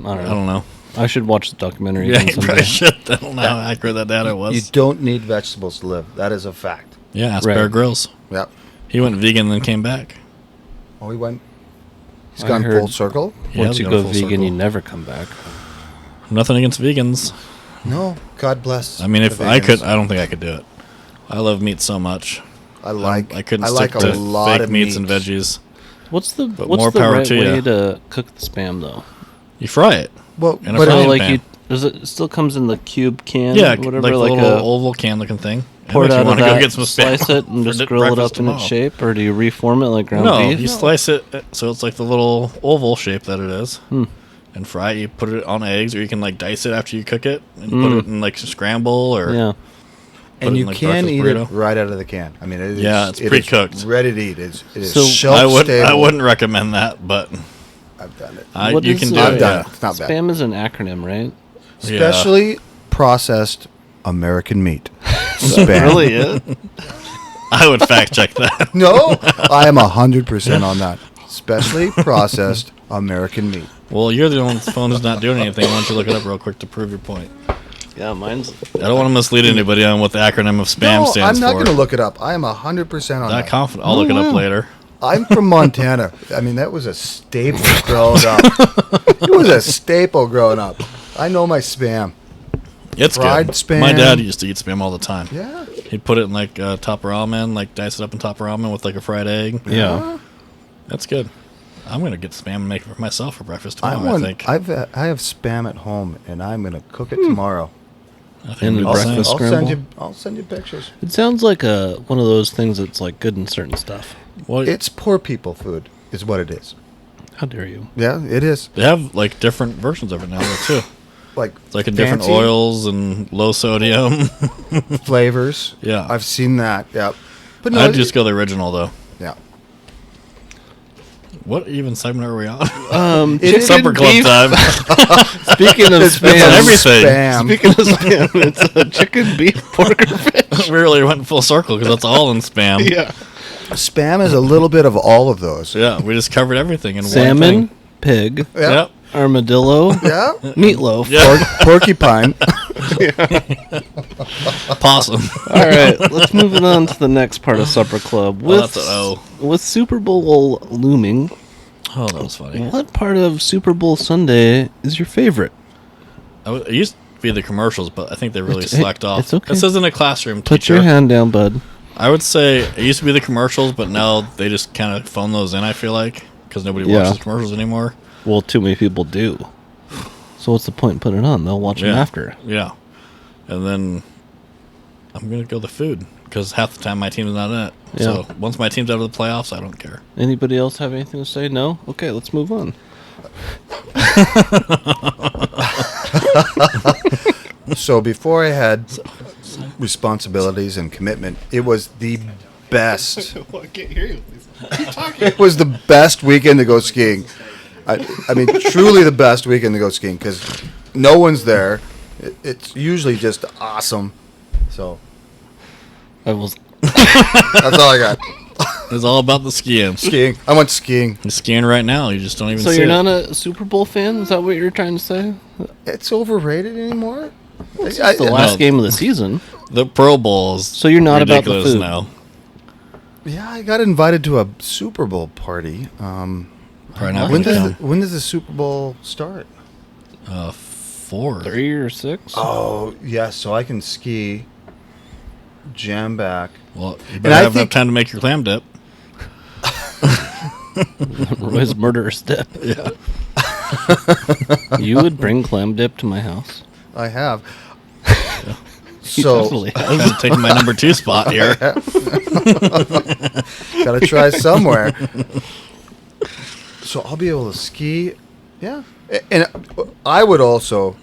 I I don't don't know. know. I should watch the documentary Yeah, again you someday. probably should. I don't know how accurate that data was. You don't need vegetables to live. That is a fact. Yeah, ask Right. Bear Grylls. Yep. He went vegan and then came back. Oh, he went. He's I gone heard- full circle. He Once has you gone go full vegan, circle. you never come back. Nothing against vegans. No, God bless. I mean, if the I could, vegans. I don't think I could do it. I love meat so much. I like. I couldn't I stick like a to lot fake of meats and meats. veggies. What's the more power right to way ya. to cook the Spam though? You fry it. Well, In a but frying So like pan. it still comes in the cube can? Yeah, whatever, like the like little a oval can looking thing. pour it Unless you out of wanna that, go get some Spam slice it, and for just grill it breakfast up in its tomorrow. shape, or do you reform it like ground No, beef? you slice it so it's like the little oval shape that it is, and fry it. You put it on eggs, or you can like dice it after you cook it and put it in like scramble or Yeah, put and it you in, like, can breakfast eat burrito. it right out of the can. I mean, it is, Yeah, it's it is pre-cooked. ready to eat. It is So- shelf I stable. wouldn't recommend that, but I've done it. What you is can it? do I've it. done Yeah. it. It's not bad. Spam is an acronym, right? Yeah. Specially processed American meat. Spam. Really is? I would fact check that. No, I am 100% on that. Specially processed American meat. Well, you're the only phone who's not doing anything. Why don't you look it up real quick to prove your point? Yeah, mine's. I don't want to mislead anybody on what the acronym of spam No, stands I'm not for. going to look it up. I am 100% on Not that. confident. I'll look it up later. I'm from Montana. I mean, that was a staple growing up. It was a staple growing up. I know my Spam. It's Fried good. Spam. My dad used to eat Spam all the time. Yeah. He'd put it in like top ramen, like dice it up in top ramen with like a fried egg. Yeah. That's good. I'm gonna get Spam and make it for myself for breakfast I tomorrow. I think. I have Spam at home, and I'm going to cook it tomorrow. I think In it'll the be the same. breakfast scramble? I'll send you pictures. It sounds like one of those things that's like good in certain stuff. Well, It's poor people food, is what it is. How dare you? Yeah, it is. they have like different versions of it now though, too. Like It's like in different fancy oils and low sodium. flavors. Yeah. I've seen that. Yep. But no, I'd just go the original though. yeah. What even segment are we on? It is Supper club beef. time. Speaking of It's spam, everything. Spam. Speaking of spam, it's a chicken, beef, pork, or fish. We really went full circle because that's all in spam. Yeah. Spam is a little bit of all of those. Yeah, we just covered everything in one Salmon, thing. pig, Yeah. Yep. armadillo, Yeah. meatloaf. Porcupine. Possum. All right, let's move it on to the next part of Supper Club. That's an O. With Super Bowl looming, Oh, that was funny. what part of Super Bowl Sunday is your favorite? It used to be the commercials, but I think they really It's- slacked off. it's okay. This isn't a classroom Put teacher. your hand down, bud. I would say it used to be the commercials, but now they just kind of phone those in, I feel like, because nobody Yeah. watches commercials anymore. Well, too many people do. So what's the point in putting it on? They'll watch them after. Yeah. And then I'm going to go the food, because half the time my team's not in it. Yeah. So once my team's out of the playoffs, I don't care. Anybody else have anything to say? No? Okay, let's move on. So before I had responsibilities and commitment, it was the best. I can't hear you. It was the best weekend to go skiing. I mean, truly the best weekend to go skiing because no one's there. It's usually just awesome. So I was. that's all I got. It's all about the skiing. Skiing. I went skiing. You're skiing right now. You just don't even So see you're it. not a Super Bowl fan? Is that what you're trying to say? It's overrated anymore. It's the last game of the season. The Pro Bowls. So you're not about the ridiculous food. now. Yeah, I got invited to a Super Bowl party. Probably not When gonna does come. when does the Super Bowl start? 4. 3 or 6? Oh, yes. So I can ski, jam back. Well, you And better I have enough think- time to make your clam dip. Roy's murderous dip. Yeah. You would bring clam dip to my house? I have. He So definitely has. I'm taking my number 2 spot here. gotta try somewhere. So I'll be able to ski. Yeah, and I would also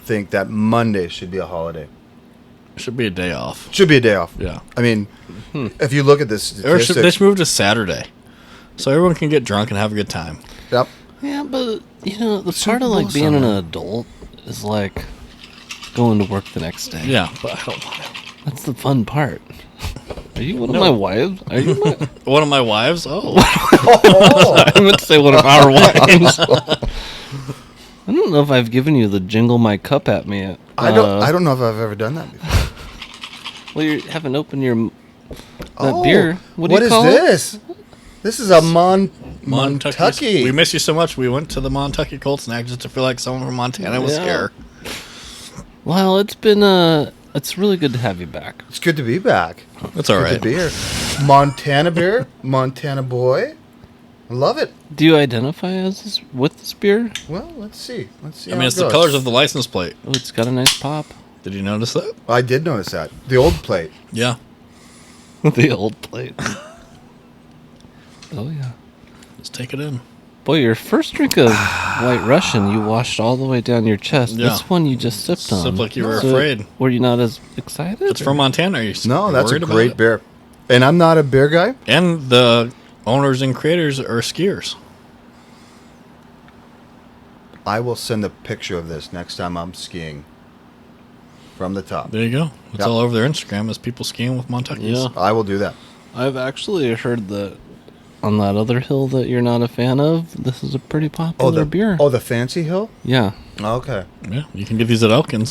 think that Monday should be a holiday. Should be a day off. Should be a day off. Yeah. I mean, if you look at this Or should, they statistics, should move to Saturday. So everyone can get drunk and have a good time. yep. Yeah, but, you know, the Super part of, like, Bowl being an Sunday. adult is, like, going to work the next day. Yeah, but I don't want to. That's the fun part. Are you one of my wives? Are you my... One of my wives? Oh. I meant to say one of our wives. I don't know if I've given you the jingle my cup at me. I don't know if I've ever done that before. Well, you haven't opened your beer. What do what you is call it? this? This is a Montucky. Montucky. We miss you so much. We went to the Montucky Cold Snack just to feel like someone from Montana was Yeah. here. Well, it's been it's really good to have you back. It's good to be back. That's all Good to right. be here. Montana beer, Montana boy. I love it. Do you identify as this, with this beer? Well, let's see. Let's see. I how mean, it it's the goes. colors of the license plate. Oh, it's got a nice pop. Did you notice that? I did notice that. The old plate. Yeah. The old plate. Oh yeah. Let's take it in. Boy, your first drink of White Russian, you washed all the way down your chest. Yeah. This one you just sipped on. Sipped like you were So, afraid. Were you not as excited? It's from Montana. Are you No, that's a worried about great it? beer. And I'm not a beer guy. And the owners and creators are skiers. I will send a picture of this next time I'm skiing from the top. There you go. It's Yep. all over their Instagram as people skiing with Montuckies. Yeah. I will do that. I've actually heard that on that other hill that you're not a fan of, this is a pretty popular beer. the Fancy Hill? Yeah. Okay. Yeah, you can get these at Elkins.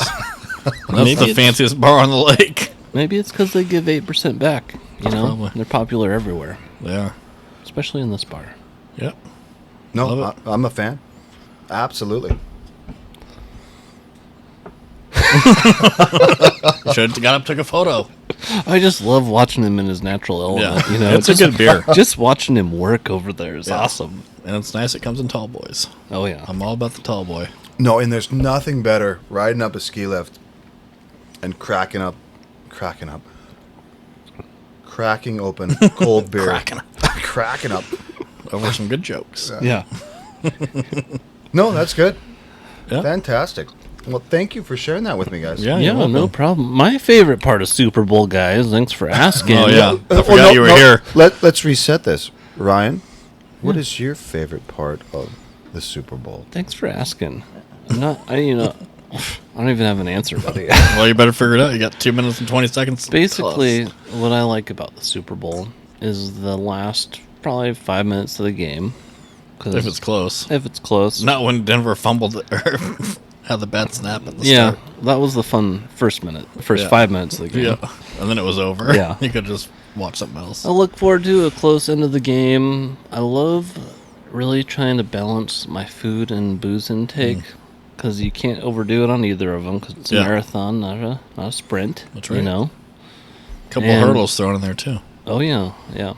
That's Maybe the it's- fanciest bar on the lake. Maybe it's because they give 8% back. You know, Probably. they're popular everywhere, They are. especially in this bar. Yep. No, Love I'm a fan. Absolutely. Should have got up, took a photo. I just love watching him in his natural element. Yeah. You know, It's a good beer. Just watching him work over there is Yeah. awesome. And it's nice it comes in tall boys. Oh yeah. I'm all about the tall boy. No, and there's nothing better riding up a ski lift and cracking open cold beer. cracking up. Over some good jokes. Yeah. No, that's good. Yeah. Fantastic. Well, thank you for sharing that with me, guys. Yeah, Yeah, you're welcome. no problem. My favorite part of Super Bowl, guys, thanks for asking. Oh, yeah. I Well, forgot you were here. Let's reset this. Ryan, what is your favorite part of the Super Bowl? Thanks for asking. I don't even have an answer, buddy. Well, you better figure it out. You got 2 minutes and 20 seconds. Basically, plus. what I like about the Super Bowl is the last probably 5 minutes of the game If it's close. If it's close. Not when Denver fumbled it or had the bad snap at the yeah, start. that was the fun first 5 minutes of the game. Yeah, and then it was over. Yeah. You could just watch something else. I look forward to a close end of the game. I love really trying to balance my food and booze intake because you can't overdo it on either of them because it's a marathon, not a sprint. That's right. You know? A couple of hurdles thrown in there, too. Oh, yeah, yeah.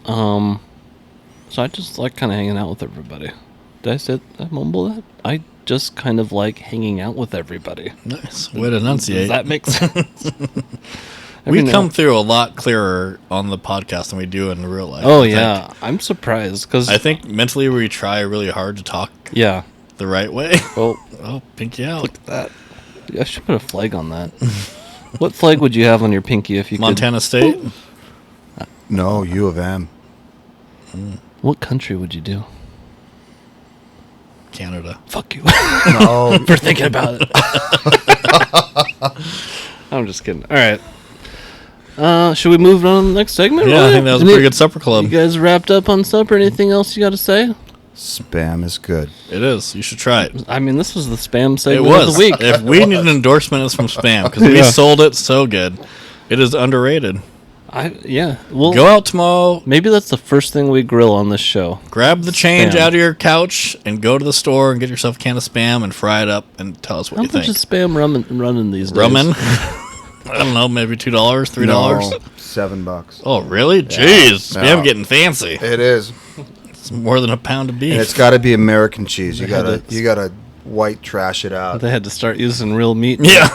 So I just like kind of hanging out with everybody. Did I mumble that? I just kind of like hanging out with everybody. Nice. Way to enunciate. Does that make sense? We come through a lot clearer on the podcast than we do in real life. Oh, yeah. I'm surprised because I think mentally we try really hard to talk the right way. Oh, pinky out. Look at that. I should put a flag on that. What flag would you have on your pinky if you Montana State? No, U of M. What country would you do? Canada. Fuck you. No. For thinking about it. I'm just kidding. All right. Should we move on to the next segment? Yeah, I think that was a pretty good supper club. You guys wrapped up on supper? Anything else you got to say? Spam is good. It is. You should try it. I mean, this was the spam segment It was. of the week. If we need an endorsement, it's from Spam because we sold it so good. It is underrated. Well, go out tomorrow. Maybe that's the first thing we grill on this show. Grab the change Spam. out of your couch and go to the store and get yourself a can of Spam and fry it up and tell us what you think. How much is Spam running these days? Rummin'? I don't know, maybe $2, $3. No, $7. Oh, really? Jeez, Spam getting fancy. It is. It's more than a pound of beef. And it's got to be American cheese. You gotta white trash it out. They had to start using real meat. Yeah,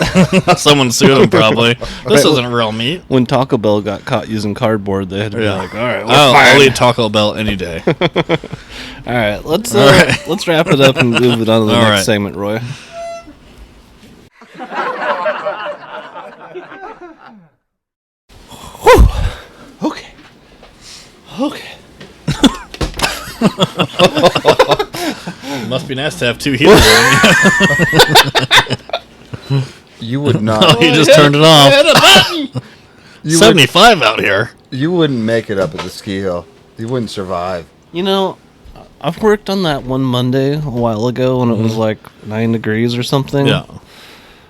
someone sued them probably. This isn't real meat. When Taco Bell got caught using cardboard, they had to be like, "All right, I'll eat Taco Bell any day." All right, let's wrap it up and move it on to the next segment, Roy. Whew. Okay. Must be nice to have two heaters on. You would not. You just turned it off. 75 out here. You wouldn't make it up at the ski hill. You wouldn't survive. You know, I've worked on that one Monday a while ago when it was like 9 degrees or something. Yeah.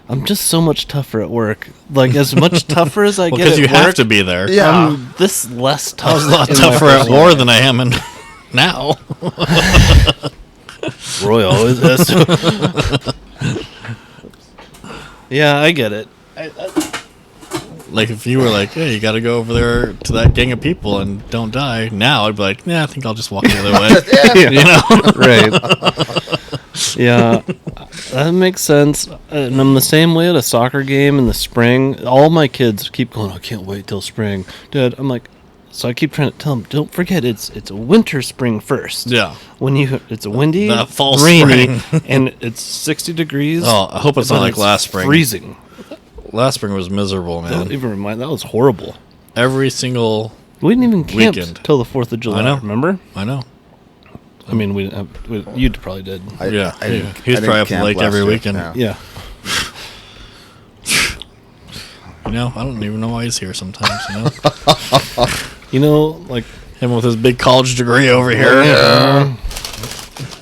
I'm just so much tougher at work. Like, as much tougher as I get at work. Because you have to be there. Yeah. I'm this less tough. I was a lot tougher at war than I am now. Roy always has to. Yeah, I get it. Like, if you were like, hey, you got to go over there to that gang of people and don't die. Now, I'd be like, I think I'll just walk the other way. You know? Right. Yeah, that makes sense. And I'm the same way at a soccer game in the spring. All my kids keep going, I can't wait till spring. Dad, I'm like, so I keep trying to tell them, don't forget, it's a winter spring first. Yeah. It's a windy, That fall rainy, spring. and it's 60 degrees. Oh, I hope it's not like last spring. Freezing. Last spring was miserable, man. Don't even remind. That was horrible. Every single We didn't even camp weekend. till the 4th of July. I know. Remember? I know. I mean, you probably did. He's probably up the lake every weekend. Yeah. You know, I don't even know why he's here sometimes, you know? You know, like Him with his big college degree over here.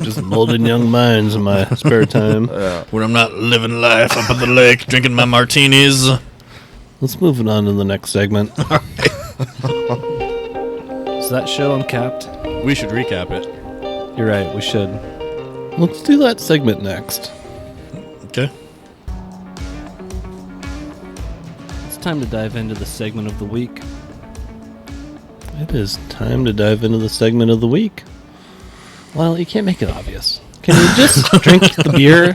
just molding young minds in my spare time. When I'm not living life up at the lake, drinking my martinis. Let's move it on to the next segment. Is that show uncapped? We should recap it. You're right, we should. Let's do that segment next. Okay. It's time to dive into the segment of the week. It is time to dive into the segment of the week. Well, you can't make it obvious. Can you just drink the beer?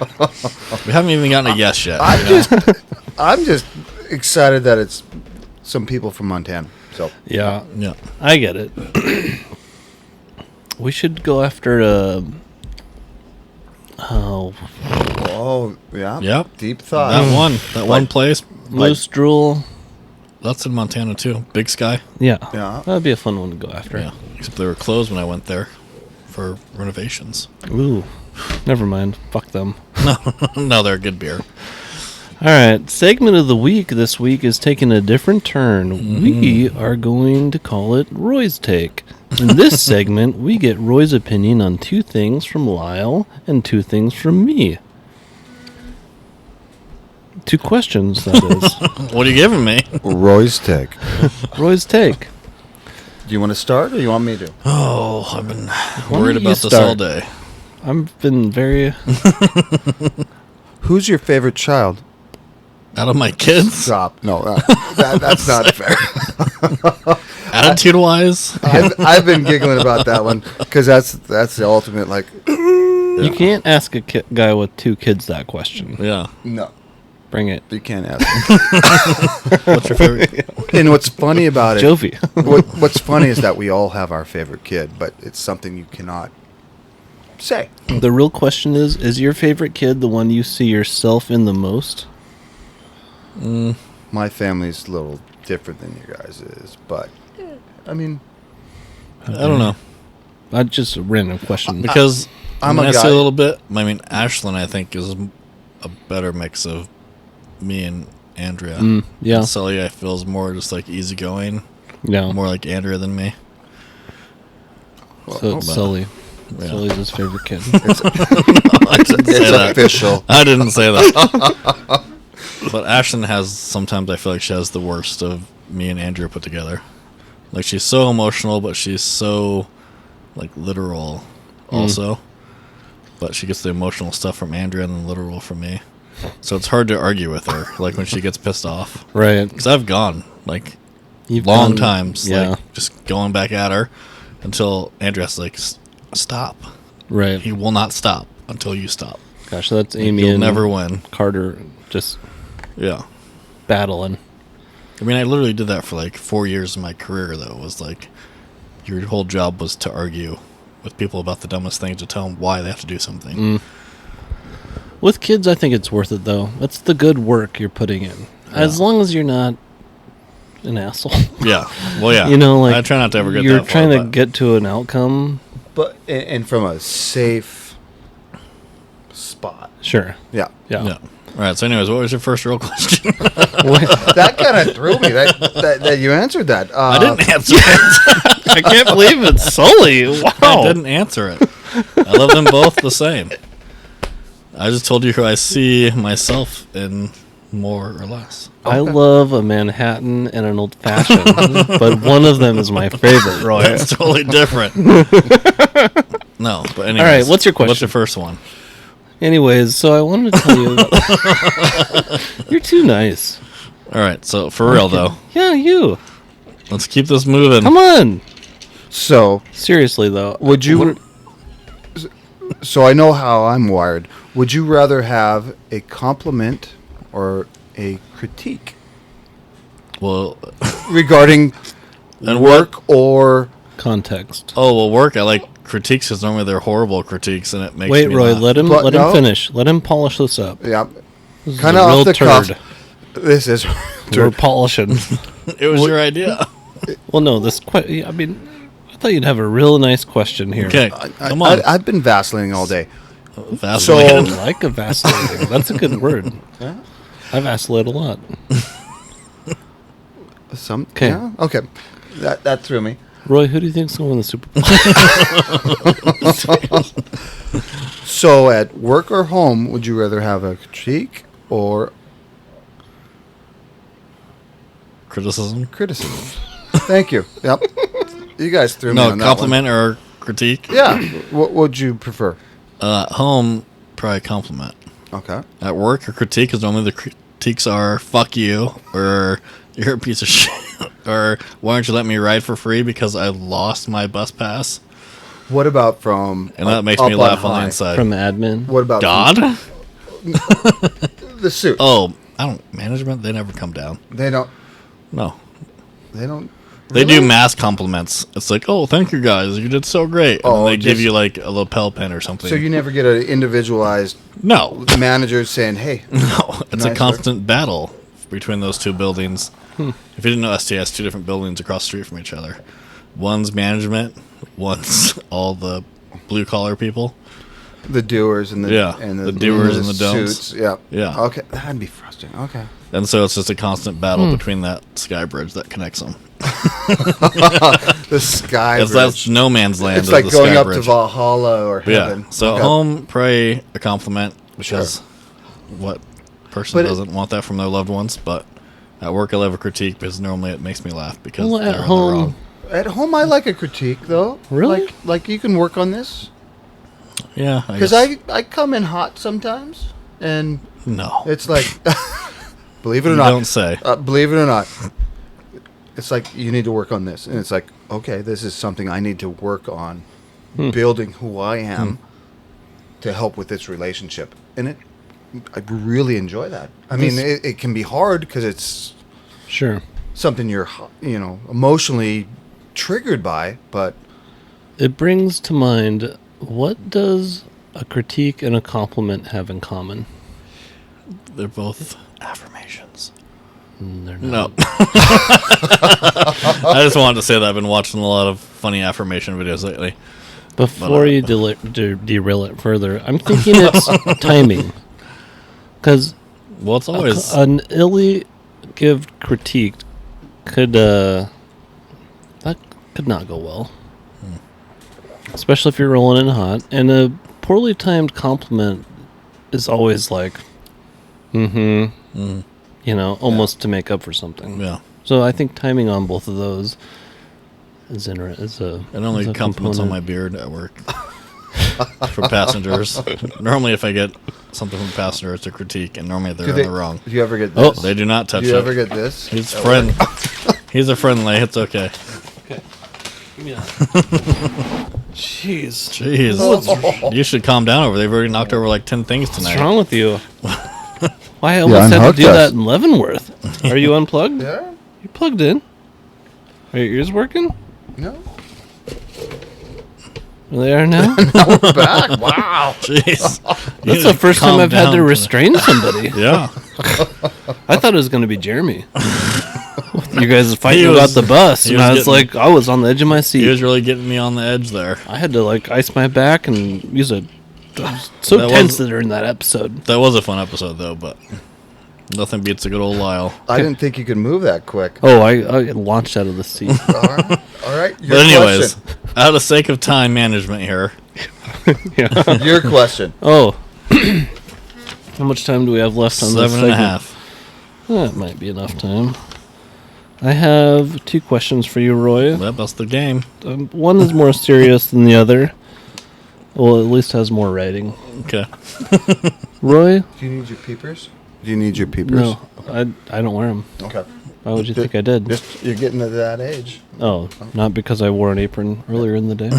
We haven't even gotten a yes yet. I'm just excited that it's some people from Montana. So Yeah, Yeah. I get it. We should go after oh yeah. Yep. Deep thought. That one place. Moose Drool. That's in Montana too. Big Sky. Yeah. Yeah. That'd be a fun one to go after. Yeah. Except they were closed when I went there for renovations. Ooh. Never mind. Fuck them. No, they're good beer. All All right, segment of the week this week is taking a different turn. We are going to call it Roy's Take. In this segment, we get Roy's opinion on 2 things from Lyle and 2 things from me. 2 questions, that is. What are you giving me? Roy's Take. Roy's Take. Do you want to start or you want me to? Oh, I've been don't worried you about this start? all day. I've been very... Who's your favorite child? Out of my kids? Stop. No, that's not fair. Attitude-wise? I've been giggling about that one because that's the ultimate, like... You can't ask a guy with 2 kids that question. Yeah. No. Bring it. You can't ask. What's your favorite? And what's funny about it... Jovi. What's funny is that we all have our favorite kid, but it's something you cannot say. The real question is your favorite kid the one you see yourself in the most? My family's a little different than you guys is, but I mean, I don't know. That's just a random question. Because I'm I'm a going to guy- say a little bit. I mean, Ashlyn, I think, is a better mix of me and Andrea. Yeah. And Sully, I feel, is more just like easygoing, Yeah. more like Andrea than me. So it's Sully. Yeah. Sully's his favorite kid. I didn't say it's that. official. I didn't say that. But Ashlyn has, sometimes I feel like she has the worst of me and Andrea put together. Like, she's so emotional, but she's so, like, literal also. But she gets the emotional stuff from Andrea and the literal from me. So it's hard to argue with her, like, when she gets pissed off. Right. Because I've gone, like, You've long done- times, Yeah. like, just going back at her until Andrea's like, stop. Right. He will not stop until you stop. Gosh, so that's Amy You'll and never win. Carter just Yeah. battling. I mean, I literally did that for like 4 years of my career, though. It was like, your whole job was to argue with people about the dumbest things, to tell them why they have to do something. With kids, I think it's worth it, though. That's the good work you're putting in. As long as you're not an asshole. Yeah. Well, yeah. You know, like, I try not to ever get you're that far, trying to but- get to an outcome. But and from a safe spot. Sure. Yeah. Yeah. Yeah. All right. So, anyways, what was your first real question? That kind of threw me. That you answered that. I didn't answer it. I can't believe it's Sully. Wow. I didn't answer it. I love them both the same. I just told you who I see myself in, more or less. I love a Manhattan and an old fashioned, but one of them is my favorite, Roy. It's totally different. No, but anyways. All right, what's your question? What's your first one? Anyways, so I wanted to tell you. You're too nice. All right, so for real though, Yeah, you. let's keep this moving. Come on. So Seriously, though. would you? So I know how I'm wired. Would you rather have a compliment or a critique Well, regarding And work or? Context. oh well, work. I like critiques because normally they're horrible critiques, and it makes Wait, me Roy, laugh. let him But no. finish. Let him polish this up. Yeah, This is kind a of real off the cuff. turd. This is. We're polishing. It was your idea. Well, no, this I mean, I thought you'd have a real nice question here. Okay, come on. I've been vaselining all day. Vaseline. I like a vacillating. That's a good word. I vacillate a lot. Some. 'Kay. Yeah? Okay. That threw me. Roy, who do you think's going to win the Super Bowl? So at work or home, would you rather have a critique or Criticism. criticism? Thank you. Yep. You guys threw me No, on that compliment or critique. one. Yeah. What would you prefer? At home, probably compliment. Okay. At work, or critique, because normally the critiques are "fuck you" or "you're a piece of shit" or "why don't you let me ride for free because I lost my bus pass?" What about from? And that makes up me laugh on the high? inside. From admin? What about God? the suit? Oh, I don't. Management, they never come down. They don't. No. They don't. They do Really? mass compliments. It's like, oh, thank you guys. You did so great. And Oh, then they give just- you like a lapel pin or something. So you never get an individualized no. manager saying, "Hey, No. It's a Nice, constant battle between those two buildings. If you didn't know, ST has two different buildings across the street from each other. One's management, one's all the blue collar people. The doers and the the doers and the don'ts. suits. Yeah. Yeah. Okay, that'd be frustrating. Okay. And so it's just a constant battle between that sky bridge that connects them. The sky bridge. That's no man's land. It's like the going sky up bridge. to Valhalla or heaven. Yeah. So Okay. at home, pray a compliment because Sure. what person doesn't want that from their loved ones? But at work, I love a critique because normally it makes me laugh because Well, they're at in the home, wrong. At home, I like a critique though. Really? Like you can work on this Yeah. because I come in hot sometimes, and No. it's like, believe it or You not, don't say. believe it or not, it's like you need to work on this, and it's like, okay, this is something I need to work on, building who I am to help with this relationship, and I really enjoy that. I mean, it can be hard because it's sure. something you're emotionally triggered by, but It brings to mind, what does a critique and a compliment have in common? They're both affirmations. They're No. not. I just wanted to say that I've been watching a lot of funny affirmation videos lately. Before you derail it further, I'm thinking it's timing. Because Well, it's always... an illy give critique could that could not go well. Especially if you're rolling in hot. And a poorly timed compliment is always like, almost to make up for something. yeah. So I think timing on both of those is interesting. And only compliments on my beard at work. For passengers. Normally if I get something from a passenger, it's a critique, and normally they're in the wrong. Do you ever get Oh, this? They do not touch Do you it. ever get this? He's He's a friendly. It's okay. Okay. Give me that. Jeez. Jeez. You should calm down over there. They've already knocked over like 10 things tonight. What's wrong with you? Why I almost had to unhooked do us. that in Leavenworth. Are you unplugged? Yeah. You plugged in? Are your ears working? No. They are now? We're back. Wow. Jeez. That's the first time I've had to restrain somebody. Yeah. I thought it was going to be Jeremy. You guys are fighting He about was- the bus, he and was I was getting- like, I was on the edge of my He seat. was really getting me on the edge there. I had to like ice my back and use a. I was so That tense was- during that episode. That was a fun episode, though, but nothing beats a good old Lyle. I didn't think you could move that quick. Oh, I launched out of the seat. All right. All right. Your But anyways, question. out of the sake of time management here, Your question. Oh, how much time do we have left on this 7.5. That might be enough time. I have 2 questions for you, Roy. Yep, that's the game. One is more serious than the other. Well, at least has more writing. Okay. Roy? Do you need your peepers? Do you need your peepers? No, I don't wear them. Okay. Why would you think I did? You're getting to that age. Oh, not because I wore an apron earlier in the day.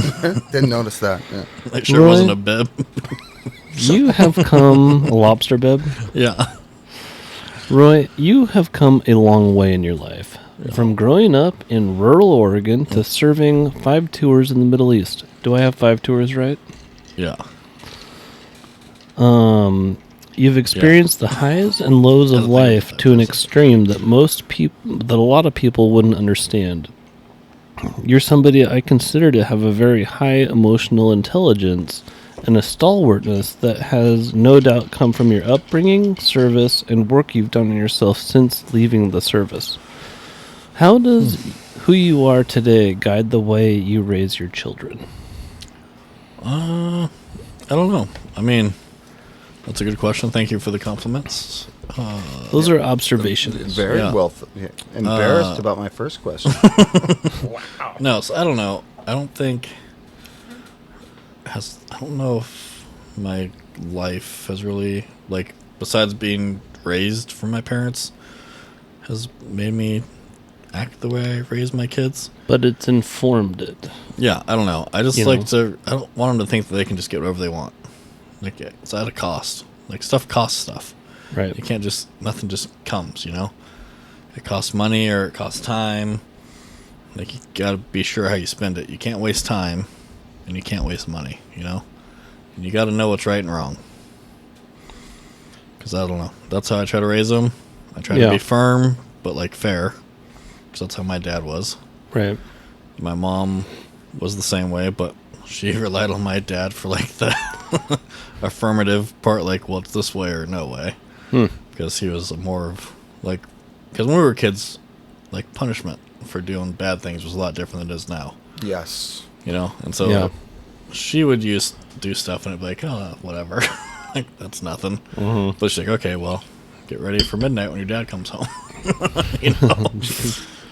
Didn't notice that. Yeah. Make sure it Roy? wasn't a bib. You have come a lobster bib. Yeah. Roy, you have come a long way in your life. From growing up in rural Oregon to serving 5 tours in the Middle East. Do I have 5 tours right? Yeah. You've experienced the highs and lows of life to an extreme that a lot of people wouldn't understand. You're somebody I consider to have a very high emotional intelligence and a stalwartness that has no doubt come from your upbringing, service, and work you've done on yourself since leaving the service. How does who you are today guide the way you raise your children? I don't know. I mean, that's a good question. Thank you for the compliments. Those are observations. Very Yeah. well. Embarrassed about my first question. No, so I don't know. I don't think I don't know if my life has really, like, besides being raised from my parents, has made me act the way I raise my kids. But it's informed it. Yeah, I don't know. I just You like know. to. I don't want them to think that they can just get whatever they want. Like, it's at a cost. Like, stuff costs stuff. Right. You can't just, nothing just comes, you know? It costs money or it costs time. Like, you gotta be sure how you spend it. You can't waste time and you can't waste money, you know? And you gotta know what's right and wrong. Because I don't know. That's how I try to raise them. I try to be firm, but, like, fair. Because that's how my dad was. Right. My mom was the same way, but she relied on my dad for like the affirmative part, like, well, it's this way or no way. Because he was more of like, because when we were kids, like, punishment for doing bad things was a lot different than it is now. Yes. You know, and so she would do stuff and it'd be like, oh, whatever. Like, that's nothing. But she's like, okay, well, get ready for midnight when your dad comes home. You know?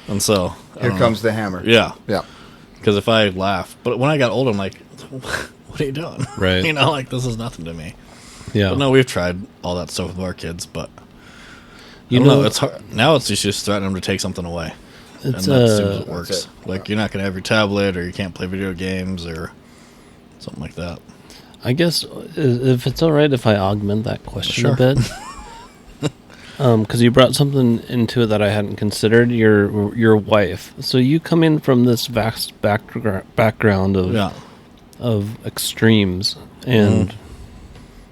And so Here comes the hammer. Yeah. Yeah. Because if I laugh, but when I got older, I'm like, what are you doing? Right. You know, like, this is nothing to me. Yeah. But no, we've tried all that stuff with our kids, but you I don't know, know, it's hard. Now it's just threatening them to take something away. It's and that seems it works. it. Like, you're not going to have your tablet, or you can't play video games, or something like that. I guess if it's all right if I augment that question Sure. a bit. Because you brought something into it that I hadn't considered. Your wife. So you come in from this vast background of extremes, and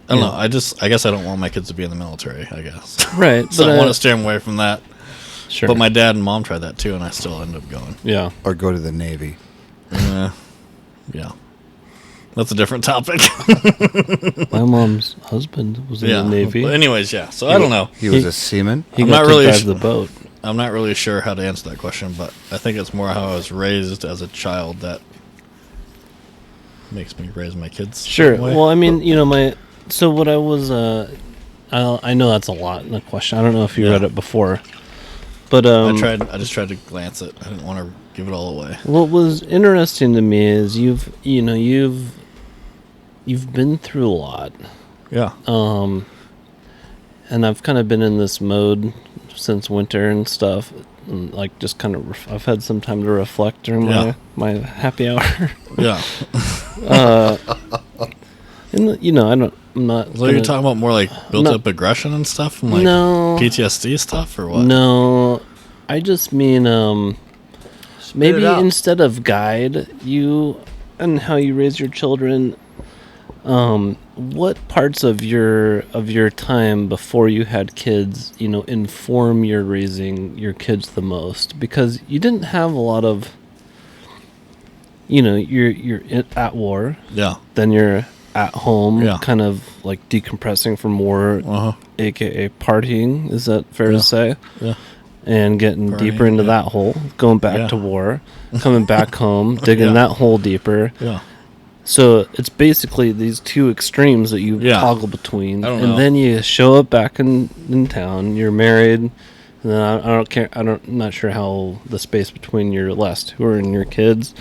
I don't know. I guess I don't want my kids to be in the military, I guess. right. So but I want to steer them away from that. Sure. But my dad and mom tried that too, and I still ended up going. Yeah. Or go to the Navy. Yeah. That's a different topic. My mom's husband was in the Navy. But anyways, yeah. So I don't know. He was a seaman. He I'm got not to really drive the boat. I'm not really sure how to answer that question, but I think it's more how I was raised as a child that makes me raise my kids. Sure. That way. Well, I mean, you know, so what I was, I know that's a lot in the question. I don't know if you read it before, but I just tried to glance it. I didn't want to give it all away. What was interesting to me is you've been through a lot. Yeah. And I've kind of been in this mode since winter and stuff. And like, just kind of, I've had some time to reflect during my happy hour. Yeah. And you know, I'm not. So you're talking about more like built-up aggression and stuff, from like PTSD stuff, or what? No, I just mean maybe instead of guide you and how you raise your children, what parts of your time before you had kids, you know, inform your raising your kids the most? Because you didn't have a lot of, you know, you're at war. Yeah. Then you're at home, Yeah. kind of like decompressing from war, aka partying. Is that fair to say? Yeah. And getting Partying, deeper into that hole, going back to war, coming back home, digging that hole deeper. Yeah. So it's basically these two extremes that you toggle between, and then you show up back in town. You're married, and then I don't care. I'm not sure how the space between your last tour and your kids,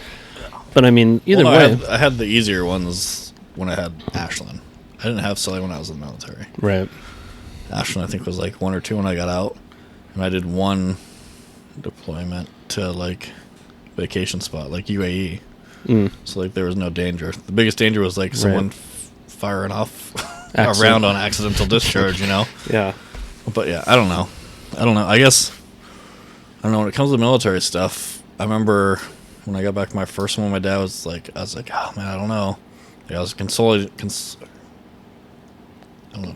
but I mean, either way, I had the easier ones when I had Ashlyn. I didn't have Sully when I was in the military. right? Ashlyn, I think, was like 1 or 2 when I got out, and I did one deployment to like vacation spot, like UAE. So like there was no danger. The biggest danger was like someone firing off a round on accidental discharge, you know? Yeah. But yeah, I don't know. I guess, I don't know, when it comes to military stuff, I remember when I got back my first one, my dad was like, I was like, oh man, I don't know. Yeah, I was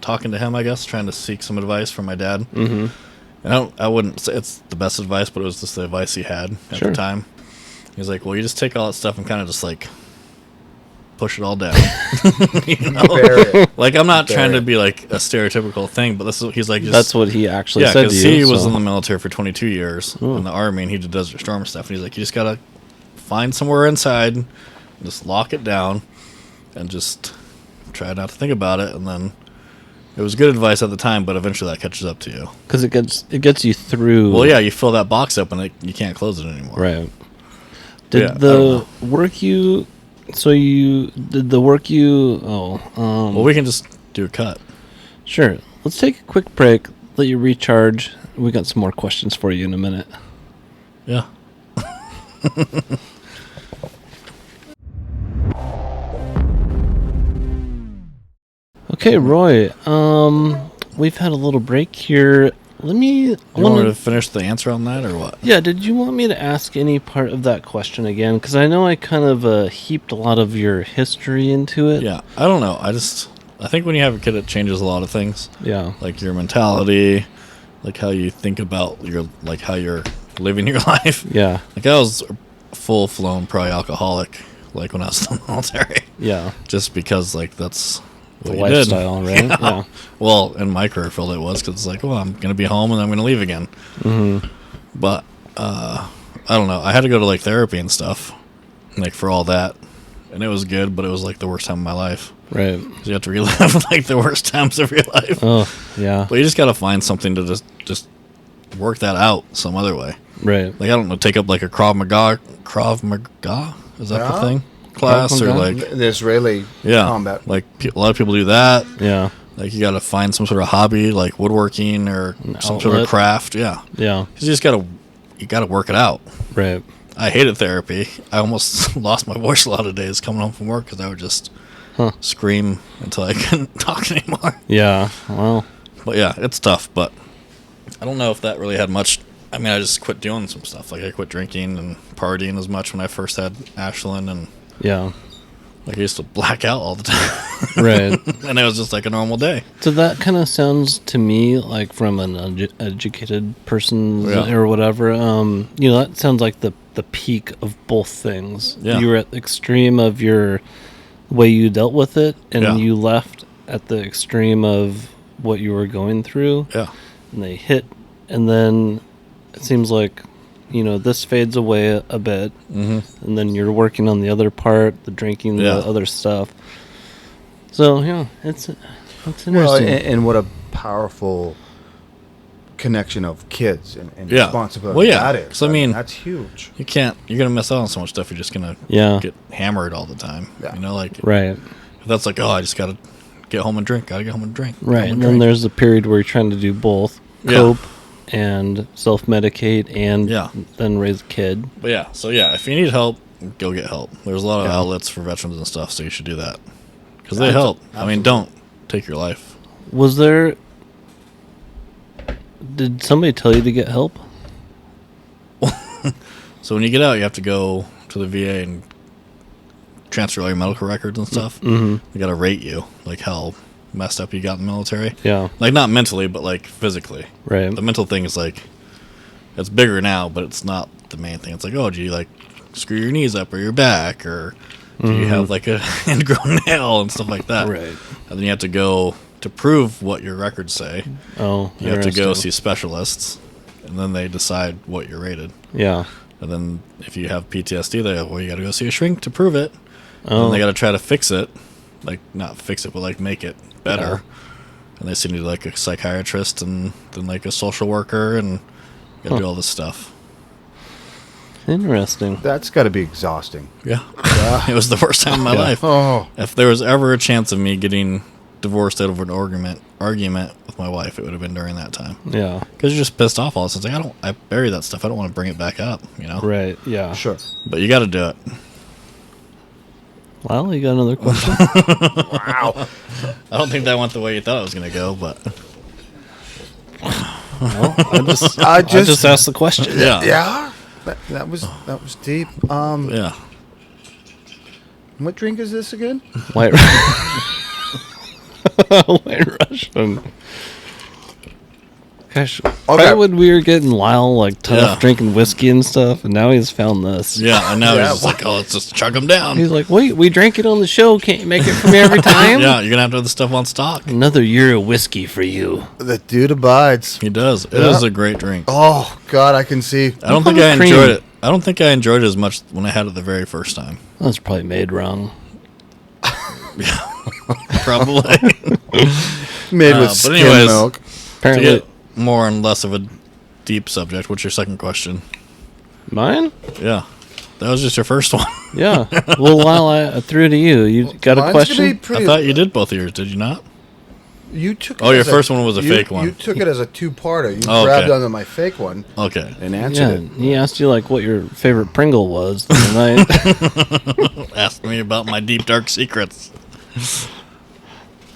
talking to him, I guess, trying to seek some advice from my dad. Mm-hmm. And I wouldn't say it's the best advice, but it was just the advice he had at the time. He was like, well, you just take all that stuff and kind of just like push it all down. You know? Like, I'm not trying to be like a stereotypical thing, but he's like, that's what he actually said to you. Yeah, because he was in the military for 22 years in the Army, and he did Desert Storm stuff. And he's like, you just got to find somewhere inside, just lock it down, and just try not to think about it. And then it was good advice at the time, but eventually that catches up to you. Because it gets you through. Well, yeah, you fill that box up, and you can't close it anymore. Right. Did the work you... So you... Did the work you... well, we can just do a cut. Sure. Let's take a quick break, let you recharge. We got some more questions for you in a minute. Yeah. Okay, Roy. We've had a little break here. You want me to finish the answer on that, or what? Yeah, did you want me to ask any part of that question again? Because I know I kind of heaped a lot of your history into it. Yeah, I don't know. I think when you have a kid, it changes a lot of things. Yeah. Like your mentality, like how you think about how you're living your life. Yeah. Like I was a full-flown probably alcoholic like when I was in the military. Yeah. Just because like that's The what you lifestyle, did. right? Yeah. Well, in my career field, it was because it's like, well, I'm gonna be home and I'm gonna leave again. Mm-hmm. But I don't know. I had to go to like therapy and stuff, like for all that, and it was good, but it was like the worst time of my life. Right. So you have to relive like the worst times of your life. Oh, yeah. But you just gotta find something to just work that out some other way. Right. Like I don't know, take up like a Krav Maga. Is that the thing? Class or Maga? like The Israeli combat. Like a lot of people do that. Yeah. Like you got to find some sort of hobby, like woodworking or some sort outlet. of craft. Yeah, Yeah. you just gotta work it out. Right. I hated therapy. I almost lost my voice a lot of days coming home from work because I would just scream until I couldn't talk anymore. Yeah. Well. But yeah, it's tough. But I don't know if that really had much. I mean, I just quit doing some stuff. Like I quit drinking and partying as much when I first had Ashland, and Yeah. like I used to black out all the time. Right. And it was just like a normal day. So that kind of sounds to me like from an educated person or whatever. That sounds like the peak of both things. Yeah. You were at the extreme of your way you dealt with it, and Yeah. you left at the extreme of what you were going through. Yeah. And they hit, and then it seems like this fades away a bit, and then you're working on the other part, the drinking, the other stuff. So it's interesting. Well, and what a powerful connection of kids and responsibility Well, yeah. that is. So, I mean, that's huge. you're gonna miss out on so much stuff. You're just gonna get hammered all the time. Yeah. Right. If that's like, I just gotta get home and drink. Gotta get home and drink. Right, and then there's a period where you're trying to do both, cope and self-medicate, and then raise a kid. But if you need help, go get help. There's a lot of outlets for veterans and stuff, so you should do that because they help. Absolutely. I mean, don't take your life. Did somebody tell you to get help? So when you get out, you have to go to the VA and transfer all your medical records and stuff. Mm-hmm. They got to rate you, like how messed up you got in the military. Yeah. Like not mentally, but like physically. Right. The mental thing is like, it's bigger now, but it's not the main thing. It's like, do you like screw your knees up or your back, or do you have like a ingrown nail and stuff like that? Right. And then you have to go to prove what your records say. Oh, you have to go see specialists, and then they decide what you're rated. Yeah. And then if you have PTSD, you got to go see a shrink to prove it. Oh. And they got to try to fix it, like not fix it, but like make it better. Yeah. And they send you to like a psychiatrist and then like a social worker, and you got to do all this stuff. Interesting. That's got to be exhausting. Yeah. It was the worst time of my life. Oh. If there was ever a chance of me getting divorced out of an argument with my wife, it would have been during that time. Yeah. Because you're just pissed off all this. It's like, I bury that stuff. I don't want to bring it back up, Right, yeah. Sure. But you got to do it. Well, you got another question? Wow. I don't think that went the way you thought it was going to go, but... No, I just asked the question. Yeah. Yeah. That was deep. Yeah. What drink is this again? White Russian. Gosh, why would we were getting Lyle like tough drinking whiskey and stuff, and now he's found this. Yeah, and now he's just like, let's just chug him down. He's like, wait, we drank it on the show. Can't you make it for me every time? Yeah, you're gonna have to have the stuff on stock. Another year of whiskey for you. The dude abides. He does. It is a great drink. Oh God, I can see. I don't think I enjoyed it. I don't think I enjoyed it as much when I had it the very first time. That's probably made wrong. Probably. Made with skim milk. Apparently. To get more and less of a deep subject, what's your second question? Mine? Yeah. That was just your first one. Yeah. Well, Lyle, I threw it to you. You got a question? I thought you did both of yours, did you not? You took. Your first one was a fake one. You took it as a two-parter. You grabbed onto my fake one. Okay. And answered it. He asked you like what your favorite Pringle was the night. Asked me about my deep dark secrets.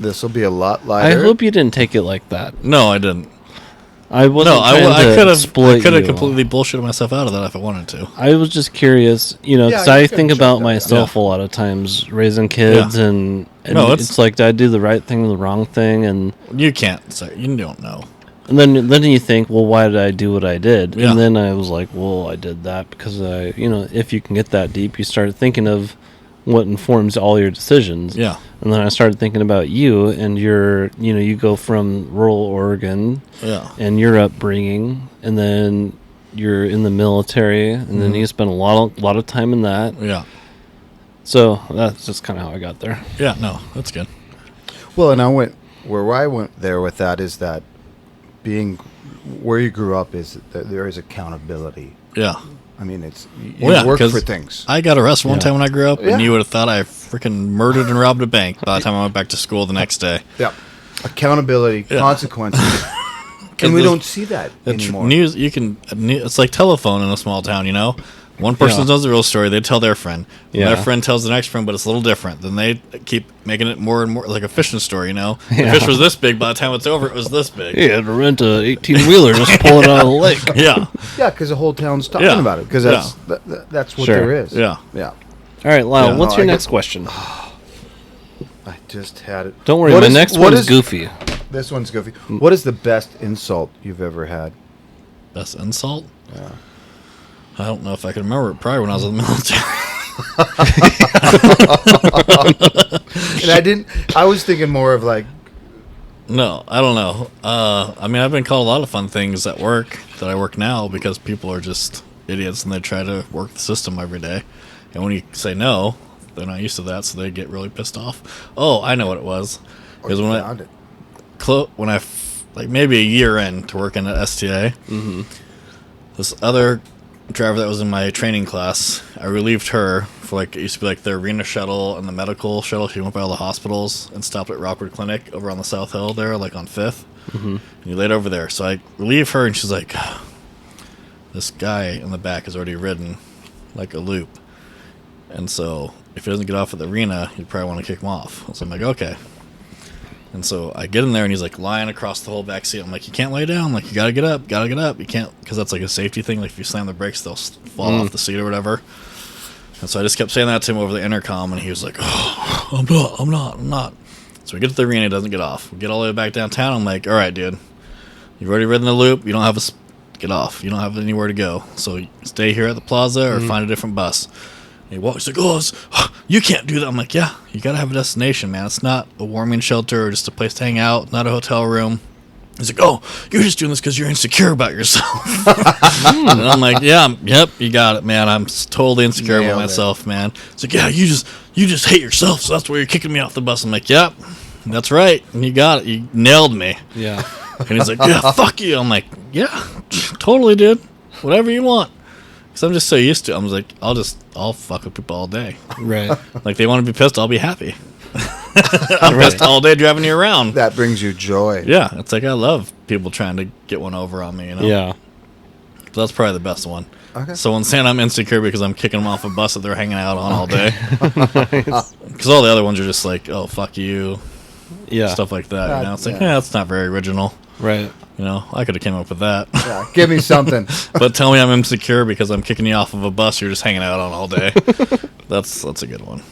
This will be a lot lighter. I hope you didn't take it like that. No, I didn't. I wasn't. No, I could have completely bullshitted myself out of that if I wanted to. I was just curious, because I think about myself a lot of times raising kids, and it's like, did I do the right thing or the wrong thing? And you can't say, you don't know. And then you think, well, why did I do what I did? Yeah. And then I was like, well, I did that because if you can get that deep, you start thinking of what informs all your decisions. Yeah. And then I started thinking about you and you go from rural Oregon and your upbringing, and then you're in the military, and then you spend a lot of time in that. Yeah. So that's just kind of how I got there. Yeah, no, that's good. Well, and I went there with that is that being where you grew up is that there is accountability. Yeah. I mean, it's you work for things. I got arrested one time when I grew up, Yeah. and you would have thought I freaking murdered and robbed a bank by the time I went back to school the next day. Yeah. Accountability, consequences. And we don't see that anymore. News, it's like telephone in a small town, you know? One person knows the real story, they tell their friend. Their friend tells the next friend, but it's a little different. Then they keep making it more and more like a fishing story, you know? The fish was this big, by the time it's over, it was this big. You had to rent a 18-wheeler just to pull it out of the lake. Yeah. Yeah, because the whole town's talking about it, because that's what there is. Yeah. Yeah. All right, Lyle, what's your next question? I just had it. Don't worry, my next one is goofy. This one's goofy. What is the best insult you've ever had? Best insult? Yeah. I don't know if I can remember it. Probably when I was in the military. And I was thinking more of like... No, I don't know. I mean, I've been called a lot of fun things at work that I work now because people are just idiots and they try to work the system every day. And when you say no, they're not used to that, so they get really pissed off. Oh, I know what it was. Because when I like maybe a year in to working at STA, this other driver that was in my training class, I relieved her for like, it used to be like the arena shuttle and the medical shuttle. She went by all the hospitals and stopped at Rockwood Clinic over on the South Hill there, like on 5th. And you laid over there. So I relieved her, and she's like, this guy in the back has already ridden like a loop. And so if he doesn't get off at the arena, you'd probably want to kick him off. So I'm like, okay. And so I get in there, and he's like lying across the whole back seat. I'm like, you can't lay down. Like, you gotta get up. You can't, because that's like a safety thing. Like, if you slam the brakes, they'll fall off the seat or whatever. And so I just kept saying that to him over the intercom, and he was like, oh, I'm not. So we get to the arena, he doesn't get off. We get all the way back downtown. I'm like, all right, dude, you've already ridden the loop. You don't have get off. You don't have anywhere to go. So stay here at the plaza or find a different bus. He walks like, you can't do that. I'm like, yeah, you gotta have a destination, man. It's not a warming shelter or just a place to hang out, not a hotel room. He's like, you're just doing this because you're insecure about yourself. And I'm like, yep, you got it, man. I'm totally insecure about myself, man. It's like, yeah, you just hate yourself, so that's why you're kicking me off the bus. I'm like, yep, that's right. And you got it. You nailed me. Yeah. And he's like, yeah, fuck you. I'm like, yeah, totally, dude. Whatever you want. Because I'm just so used to it. I'm like, I'll fuck with people all day. Right. Like, they want to be pissed, I'll be happy. I'm pissed all day driving you around. That brings you joy. Yeah, it's like I love people trying to get one over on me, you know? Yeah. So that's probably the best one. Okay. Someone saying I'm insecure because I'm kicking them off a bus that they're hanging out on all day. Because all the other ones are just like, oh, fuck you. Yeah. Stuff like that, you know? It's like, that's not very original. Right. You know, I could have came up with that. Yeah, give me something. But tell me I'm insecure because I'm kicking you off of a bus you're just hanging out on all day. That's a good one.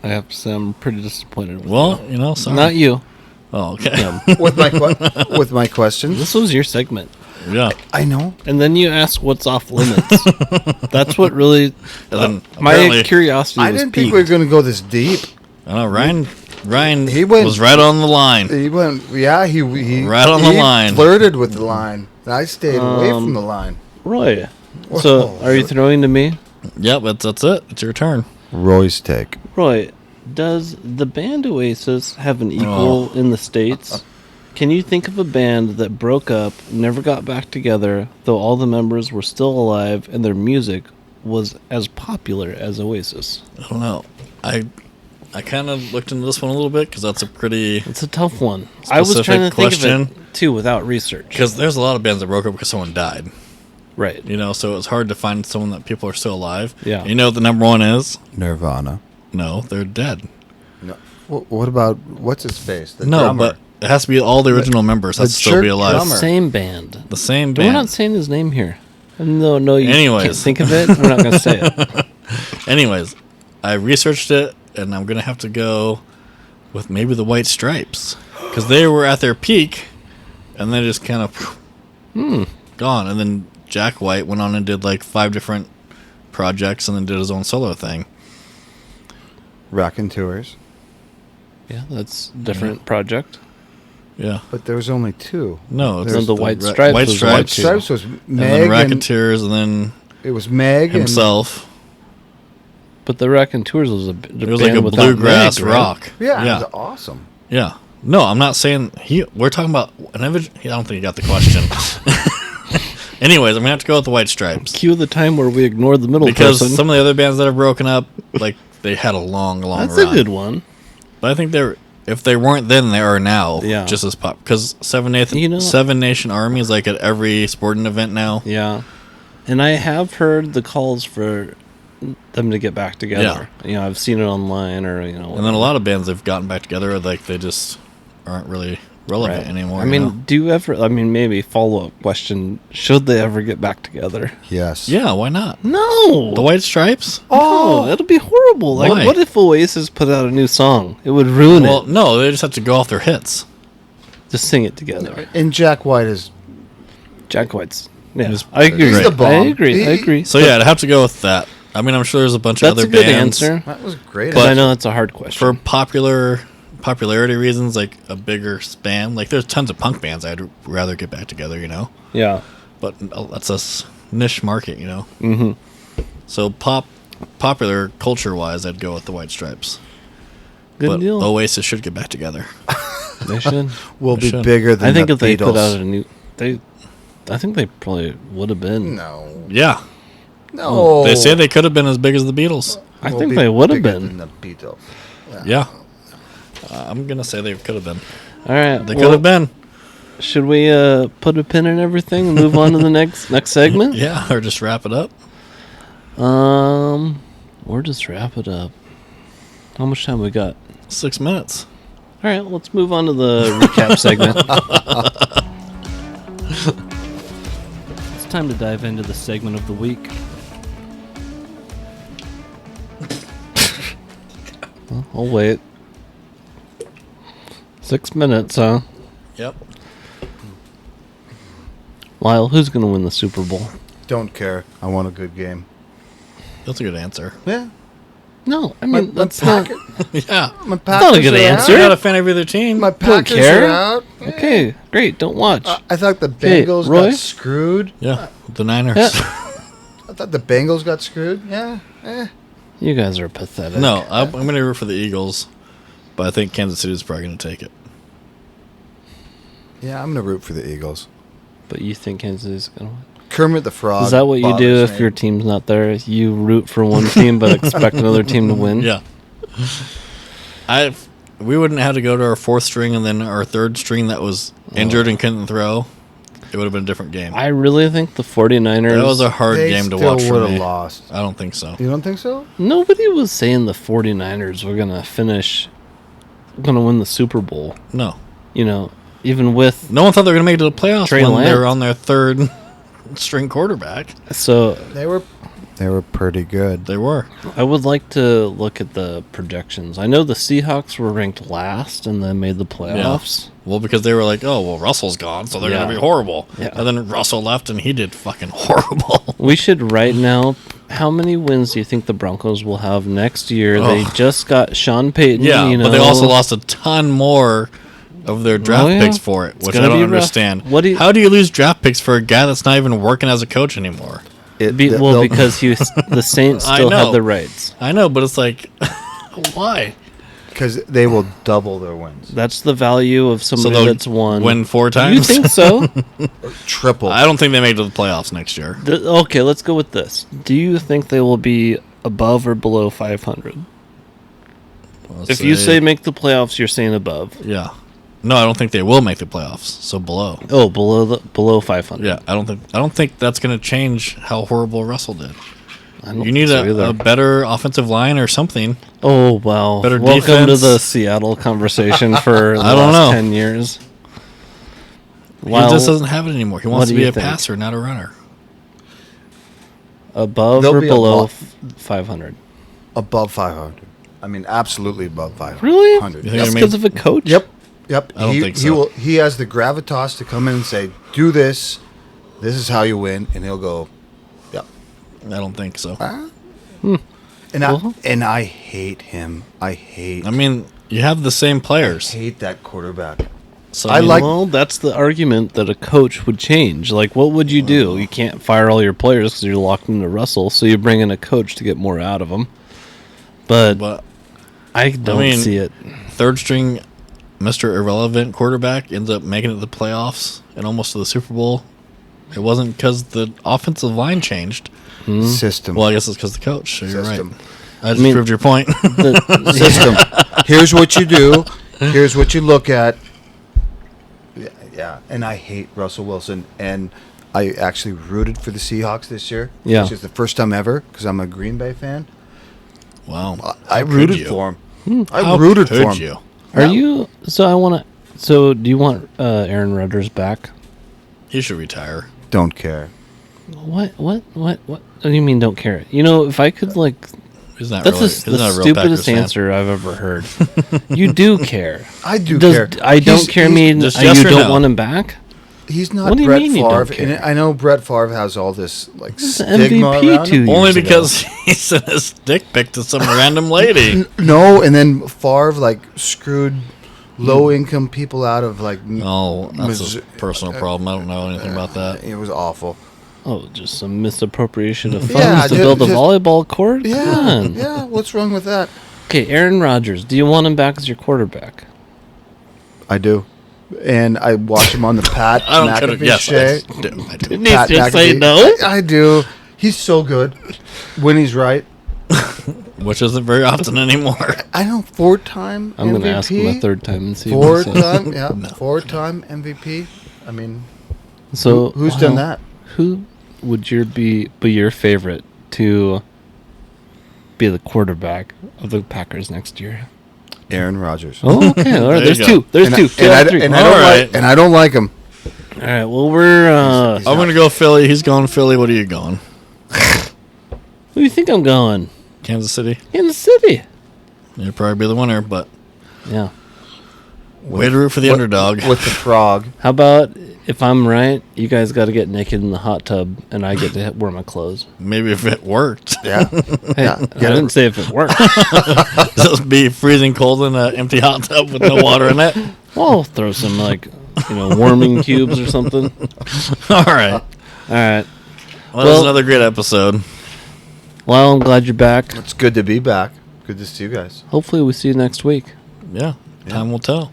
I have to say I'm pretty disappointed with you know, sorry. Not you. Oh, okay. Him. with my questions. This was your segment. Yeah. I know. And then you asked what's off limits. That's what really my curiosity was I didn't piqued. think we were going to go this deep. I know, Ryan he went, was right on the line. He went, he right on the line. Flirted with the line. I stayed away from the line. Roy. So, are you throwing to me? Yep, that's it. It's your turn. Roy's take. Roy, does the band Oasis have an equal in the States? Can you think of a band that broke up, never got back together, though all the members were still alive and their music was as popular as Oasis? I don't know. I kind of looked into this one a little bit because that's It's a tough one. I was trying to think of it too without research. Because there's a lot of bands that broke up because someone died. Right. You know, so it's hard to find someone that people are still alive. Yeah. You know what the number one is? Nirvana. No, they're dead. No. What about what's his face? The no, drummer. but it has to be all the original members. Has to still be alive. The same band. The same band. We're not saying his name here. No, you Anyways. can't think of it. We're not going to say it. Anyways, I researched it, and I'm going to have to go with maybe the White Stripes. Because they were at their peak, and then just kind of gone. And then Jack White went on and did like 5 different projects and then did his own solo thing. Raconteurs. Yeah, that's a different project. Yeah. But there was only two. No, it's Then the White Stripes. White was Stripes. White Stripes was And Meg then Racketeers, and then it was Meg himself. But the Raconteurs was a It was like a bluegrass rock. Yeah, Yeah. it was awesome. Yeah. No, I'm not saying we're talking about I don't think you got the question. Anyways, I'm gonna have to go with the White Stripes Cue the time where we ignored the middle because person. some of the other bands that have broken up, like they had a long That's run. a good one. But I think if they weren't then, they are now. Yeah. Just as pop because Seven Nation Army is like at every sporting event now. Yeah. And I have heard the calls for them to get back together. Yeah. I've seen it online or, And then a lot of bands have gotten back together, like they just aren't really relevant anymore. I mean, do you ever, maybe follow-up question, should they ever get back together? Yes. Yeah, why not? No! The White Stripes? Oh, that'll be horrible. Why? Like, what if Oasis put out a new song? It would ruin Well, it. no, they just have to go off their hits. Just sing it together. And Jack White is. Jack White's. Yeah, He's I agree. He's the bomb. I agree. So yeah, I'd have to go with that. I mean, I'm sure there's a bunch of That's other a good bands. answer. That was great. But I know that's a hard question. For popularity reasons, like a bigger span, like there's tons of punk bands I'd rather get back together, Yeah. But that's a niche market, Mm-hmm. So popular culture-wise, I'd go with the White Stripes. Good But deal. Oasis should get back together. They should. Will They be should. bigger than I think the if they Beatles. put out a new... I think they probably would have been. No. Yeah, No. they say they could have been as big as the Beatles. I Will think be they would have bigger been. than the Beatles. Yeah, I'm gonna say they could have been. All right. They could have been. Should we put a pin in everything and move on to the next segment? Yeah, or just wrap it up. Or just wrap it up. How much time we got? 6 minutes. All right, let's move on to the recap segment. It's time to dive into the segment of the week. Well, I'll wait. 6 minutes, huh? Yep. Lyle, who's going to win the Super Bowl? Don't care. I want a good game. That's a good answer. Yeah. No, I mean, My that's not... Yeah. My not a good Packers are answer. You're out. not a fan of either team. My Packers care. are out. Okay, great, don't watch. I thought the Hey, Bengals Roy? got screwed. Yeah, the Niners. Yeah. I thought the Bengals got screwed. Yeah. You guys are pathetic. No, I'm going to root for the Eagles, but I think Kansas City is probably going to take it. Yeah, I'm going to root for the Eagles. But you think Kansas City's going to win? Kermit the Frog. Is that what you do bothers if me. your team's not there? You root for one team but expect another team to win? Yeah. We wouldn't have to go to our fourth string and then our third string that was injured and couldn't throw. It would have been a different game. I really think the 49ers... That was a hard They game to still watch for would me. have lost. I don't think so. You don't think so? Nobody was saying the 49ers were going to going to win the Super Bowl. No. Even with... No one thought they were going to make it to the playoffs Trey when they Lance. were on their third string quarterback. So They were pretty good. They were. I would like to look at the projections. I know the Seahawks were ranked last and then made the playoffs. Well, because they were like, oh, well, Russell's gone, so they're going to be horrible. Yeah. And then Russell left, and he did fucking horrible. We should right now... How many wins do you think the Broncos will have next year? They just got Sean Payton. Yeah, but they also lost a ton more of their draft picks for it, which I gonna don't be rough. understand. How do you lose draft picks for a guy that's not even working as a coach anymore? Because the Saints I still know. have the rights. I know, but it's like, why? Because they will double their wins. That's the value of somebody they'll that's won. win 4 You times? think so? Triple. I don't think they make it to the playoffs next year. Okay, let's go with this. Do you think they will be above or below 500? If you say make the playoffs, you're saying above. Yeah. No, I don't think they will make the playoffs. So below. Oh, below 500. Yeah, I don't think that's going to change how horrible Russell did. I don't You need think so either. a better offensive line or something. Oh, well. better Welcome defense. to the Seattle conversation for the I don't last know. 10 years. He just doesn't have it anymore. He wants what to do be you a think? passer, not a runner. Above They'll or be below above. 500? Above 500. I mean, absolutely above 500. Really? You think That's they because of a coach? Yep. I don't think so. He has the gravitas to come in and say, "Do this. This is how you win," and he'll go, "Yep." I don't think so. And I hate him. I mean, you have the same players. hate that quarterback. So Well, that's the argument that a coach would change. Like, what would you do? You can't fire all your players because you're locked into Russell, so you bring in a coach to get more out of them. But I don't see it. Third string, Mr. Irrelevant quarterback ends up making it to the playoffs and almost to the Super Bowl. It wasn't because the offensive line changed. System. Well, I guess it's because the coach. So you're System. right. I just proved your point. System. Here's what you do. Here's what you look at. Yeah, and I hate Russell Wilson, and I actually rooted for the Seahawks this year. Yeah. Which is the first time ever because I'm a Green Bay fan. Wow. I rooted for him. I How rooted for could him. you? Are you? So do you want Aaron Rodgers back? He should retire. Don't care. What do you mean don't care? You know, if I could like... He's not That's really, the he's not a real stupidest Packers fan. answer I've ever heard. You do care. I do care. I don't care mean just you yes or don't no? want him back? He's not What do you Brett mean you don't Favre. care? And I know Brett Favre has all this like This is stigma MVP around 2 him. years Only ago. because he sent his dick pic to some random lady. No, and then Favre like screwed low-income people out of like. Oh, that's Mis- a personal problem. I don't know anything about that. It was awful. Oh, just some misappropriation of funds Yeah, to build a just- volleyball court? Come Yeah, on. yeah. What's wrong with that? Okay, Aaron Rodgers. Do you want him back as your quarterback? I do, and I watch him on the Pat I don't McAfee yes, show. I do. I do. Didn't he just say McAfee. no? I do. He's so good when he's right. Which isn't very often anymore. I know, 4-time I'm MVP. going to ask him a third time and see what he says. Four-time, yeah, 4-time MVP. I mean, So who's done that? Who would be your favorite to be the quarterback of the Packers next year? Aaron Rodgers. Oh, okay. All right. There you There's go. two. There's And two. I, Two and, out I, of three. and I All don't right. like, and I don't like him. right. Well, we're. He's I'm going to go Philly. He's going Philly. What are you going? Who do you think I'm going? Kansas City. Kansas City. You'll probably be the winner, but Yeah. way to root for the underdog. with the frog. How about if I'm right, you guys got to get naked in the hot tub, and I get to wear my clothes. Maybe if it worked. Yeah, Hey, yeah. I didn't say if it worked. Just be freezing cold in an empty hot tub with no water in it. Well, I'll throw some warming cubes or something. All right. All right. Well, that was another great episode. Well, I'm glad you're back. It's good to be back. Good to see you guys. Hopefully, we see you next week. Yeah. Time will tell.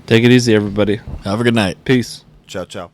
Take it easy, everybody. Have a good night. Peace. Ciao, ciao.